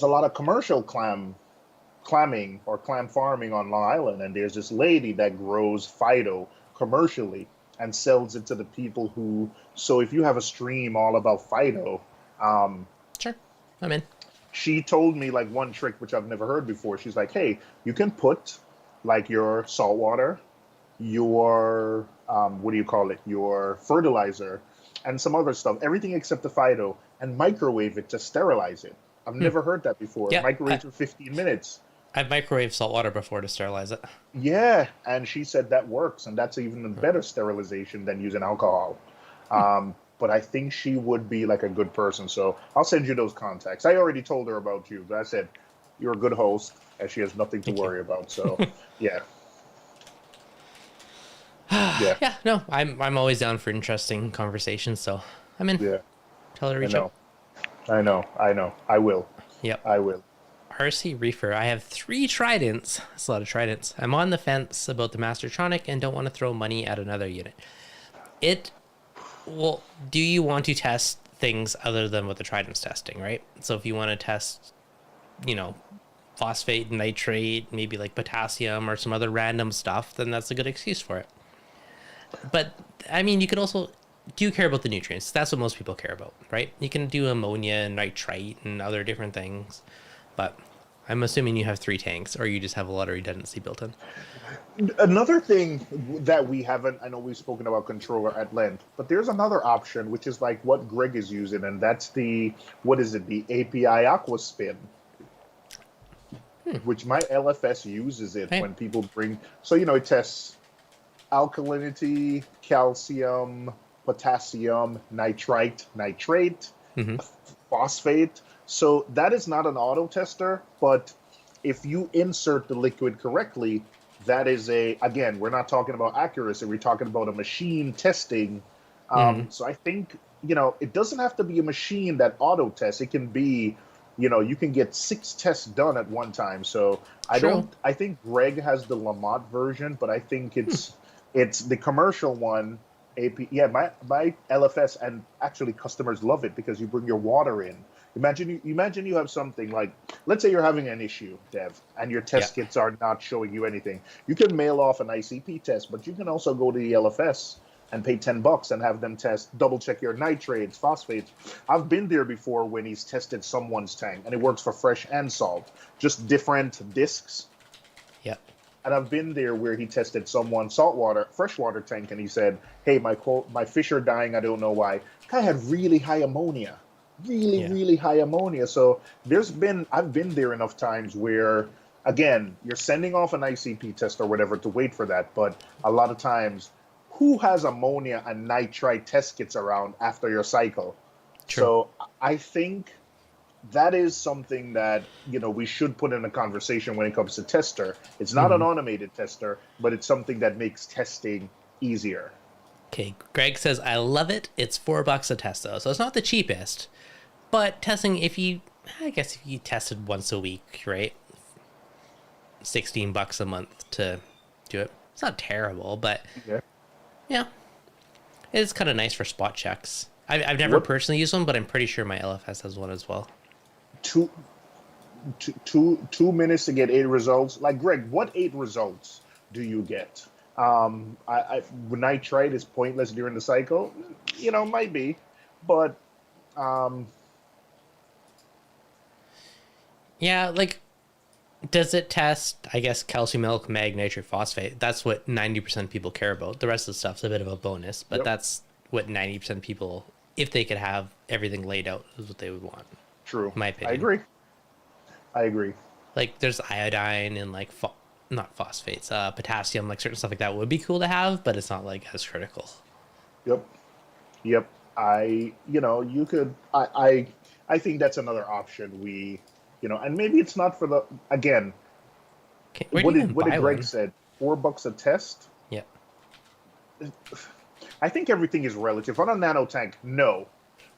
lot of commercial clamming or clam farming on Long Island, and there's this lady that grows Fido commercially and sells it to the people who. So if you have a stream all about Fido, um, Sure. I'm in. she told me like one trick which I've never heard before. She's like, "Hey, you can put like your saltwater, your what do you call it, your fertilizer, and some other stuff, everything except the Fido, and microwave it to sterilize it." I've Hmm. never heard that before. Yeah. Microwave for 15 minutes. I've microwaved salt water before to sterilize it. Yeah, and she said that works, and that's even a better sterilization than using alcohol. But I think she would be like a good person, so I'll send you those contacts. I already told her about you, but I said you're a good host, and she has nothing to Thank you. worry about. So, yeah, yeah, Yeah. No, I'm always down for interesting conversations. So I'm in. yeah. Tell her to I reach out. know, I know, I know. I will, Yep. I will. RC Reefer. I have 3 tridents. That's a lot of tridents. I'm on the fence about the Mastertronic and don't want to throw money at another unit. It. Well, do you want to test things other than what the trident's testing, right? So if you want to test, you know, phosphate, nitrate, maybe like potassium or some other random stuff, then that's a good excuse for it. But I mean, you could also do you care about the nutrients? That's what most people care about, right? You can do ammonia and nitrite and other different things, but I'm assuming you have 3 tanks, or you just have a lot of redundancy built in. Another thing that we haven't, I know we've spoken about controller at length, but there's another option, which is like what Greg is using, and that's what is it, the API Aqua Spin, which my LFS uses it Hey, when people bring, so, it tests alkalinity, calcium, potassium, nitrate, mm-hmm. phosphate. So that is not an auto tester, but if you insert the liquid correctly, that is again, we're not talking about accuracy, we're talking about a machine testing. Mm-hmm. So I think, it doesn't have to be a machine that auto tests. It can be, you can get 6 tests done at one time. So True. I think Greg has the Lamont version, but I think it's the commercial one. Yeah, my LFS, and actually customers love it because you bring your water in. Imagine you have something like, let's say you're having an issue, Dev, and your Yeah. test kits are not showing you anything. You can mail off an ICP test, but you can also go to the LFS and pay $10 and have them double check your nitrates, phosphates. I've been there before when he's tested someone's tank, and it works for fresh and salt, just different discs. Yeah. And I've been there where he tested someone's freshwater tank, and he said, "Hey, my fish are dying. I don't know why." Guy had really high ammonia, really, Yeah. really high ammonia. So I've been there enough times where, again, you're sending off an ICP test or whatever to wait for that. But a lot of times, who has ammonia and nitrite test kits around after your cycle? True. So I think that is something that we should put in a conversation when it comes to tester. It's not an Mm-hmm. automated tester, but it's something that makes testing easier. Okay. Greg says I love it. It's $4 a test though, so it's not the cheapest. But testing, I guess if you tested once a week, right? $16 a month to do it. It's not terrible, but Yeah. yeah, it's kind of nice for spot checks. I've never What personally used one, but I'm pretty sure my LFS has one as well. two, 2 minutes to get 8 results. Like Greg, what 8 results do you get? Nitrite is pointless during the cycle. Might be, but Yeah, like, does it test, I guess, calcium milk, mag, nitrate, phosphate? That's what 90% of people care about. The rest of the stuff's a bit of a bonus, but Yep. that's what 90% of people, if they could have everything laid out, is what they would want. true. In my opinion. I agree. Like, there's iodine and, like, not phosphates, potassium, like, certain stuff like that would be cool to have, but it's not, like, as critical. Yep. You could. I think that's another option. And maybe it's not for the again. Where What do you did even buy Greg one? said? $4 a test. Yeah. I think everything is relative. On a nano tank, no.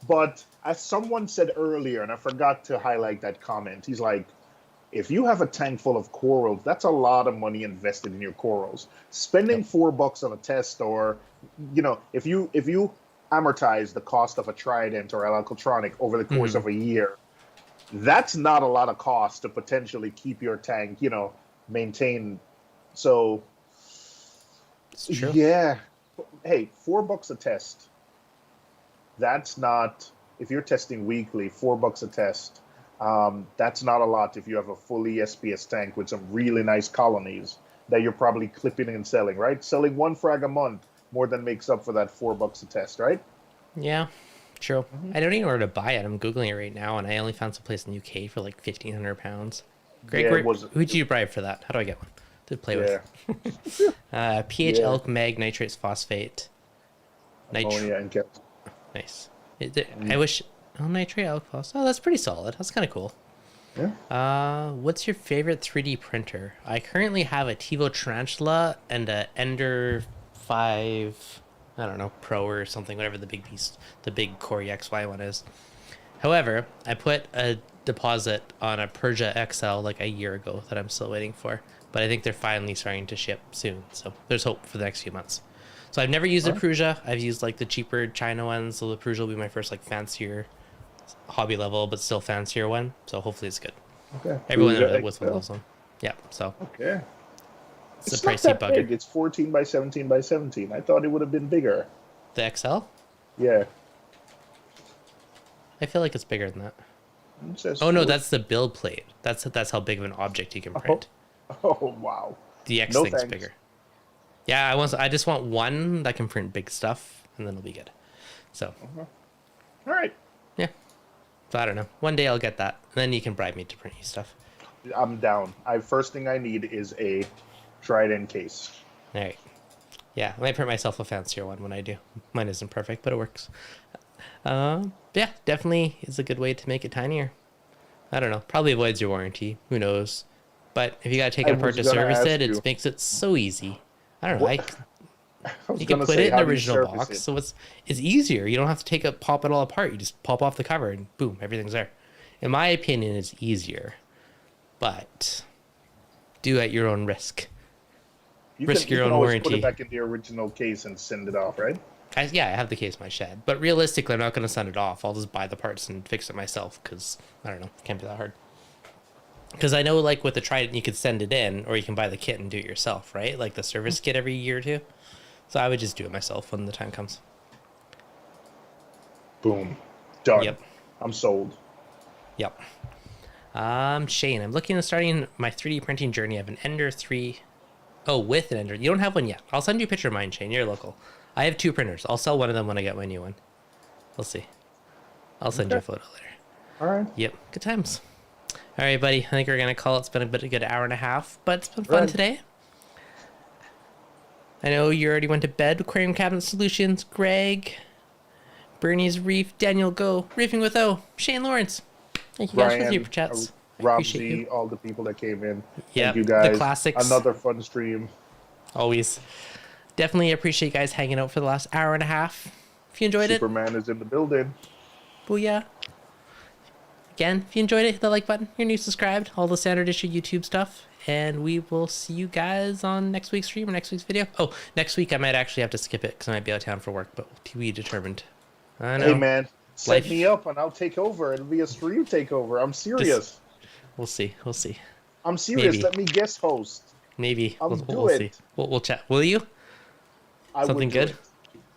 But as someone said earlier, and I forgot to highlight that comment, he's like, if you have a tank full of corals, that's a lot of money invested in your corals. Spending $4 on a test, or if you amortize the cost of a Trident or an Alcatronic over the course of a year, that's not a lot of cost to potentially keep your tank, maintained. So, It's true. yeah. Hey, $4 a test. That's not, if you're testing weekly, $4 a test. That's not a lot if you have a fully SPS tank with some really nice colonies that you're probably clipping and selling, right? Selling one frag a month more than makes up for that $4 a test, right? Yeah, true. I don't even know where to buy it. I'm Googling it right now, and I only found some place in the UK for like £1,500. Greg, Yeah, who did you buy for that? How do I get one to play Yeah. with? pH, Yeah. elk, mag, nitrates, phosphate, Ammonia and kept. Nice. I wish. Oh, nitrate, elk, phosphate. Oh, that's pretty solid. That's kind of cool. Yeah. What's your favorite 3D printer? I currently have a TiVo Tarantula and a Ender 5, I don't know, Pro or something, whatever the big beast, the big Core XY one is. However, I put a deposit on a Persia XL like a year ago that I'm still waiting for, but I think they're finally starting to ship soon, so there's hope for the next few months. So I've never used a Prusa. I've used like the cheaper China ones, so the Prusa will be my first like fancier hobby level, but still fancier one. So hopefully it's good. Okay. Everyone Prusa that was XL. one loves them. Yeah, so Okay. it's a not pricey that bugger. big. It's 14 by 17 by 17. I thought it would have been bigger. The XL? Yeah. I feel like it's bigger than that. It says Oh no, 14. that's the build plate. That's how big of an object you can print. Oh, wow. The X No thing's thanks. bigger. Yeah, I just want one that can print big stuff, and then it'll be good. So All right. yeah. So I don't know. One day I'll get that. And then you can bribe me to print you stuff. I'm down. First thing I need is a Trident case. All right. Yeah, I might print myself a fancier one when I do. Mine isn't perfect, but it works. Yeah, definitely is a good way to make it tinier. I don't know. Probably avoids your warranty. Who knows? But if you gotta take it I apart to was gonna service ask it, you. it makes it so easy. I don't know. What? I was You can gonna put say, it in how the do you original service box, it? so it's easier. You don't have to pop it all apart. You just pop off the cover and boom, everything's there. In my opinion, it's easier, but do at your own risk. Risk your own always warranty. Put it back in the original case and send it off, right? I have the case in my shed, but realistically, I'm not going to send it off. I'll just buy the parts and fix it myself because I don't know, it can't be that hard. Because I know, like with the Trident, you could send it in, or you can buy the kit and do it yourself, right? Like the service kit every year or two. So I would just do it myself when the time comes. Boom. Done. Yep. I'm sold. Yep. Shane, I'm looking at starting my 3D printing journey. I have an Ender 3. Oh, with an Ender. You don't have one yet. I'll send you a picture of mine, Shane. You're local. I have 2 printers. I'll sell one of them when I get my new one. We'll see. I'll send you a photo later. All right. Yep. Good times. All right, buddy. I think we're going to call it. It's been a good hour and a half, but it's been fun Right. today. I know you already went to bed. Aquarium Cabinet Solutions, Greg, Bernie's Reef, Daniel Go, Reefing with O, Shane Lawrence. Thank you guys for the super chats. I Rob appreciate Z, you. all the people that came in. Yep, Thank you the guys. classics. Another fun stream. Always. Definitely appreciate you guys hanging out for the last hour and a half. If you enjoyed it, Superman is in the building. booyah. Again, if you enjoyed it, hit the like button. You're new, subscribed, all the standard issue YouTube stuff. And we will see you guys on next week's stream or next week's video. Oh, next week I might actually have to skip it because I might be out of town for work, but to be determined. I know. Hey, man. Set me up and I'll take over. It'll be a stream takeover. I'm serious. We'll see. We'll see. I'm serious. Maybe. Let me guest host. Maybe. We'll see. We'll chat. Will you? Something good? It.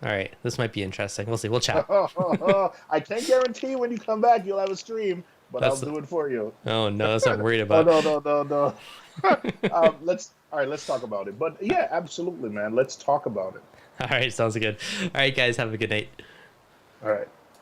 All right. This might be interesting. We'll see. We'll chat. I can't guarantee when you come back you'll have a stream, but I'll do it for you. Oh no, that's what I'm worried about. No. Let's talk about it. But yeah, absolutely, man. Let's talk about it. All right, sounds good. All right, guys, have a good night. All right.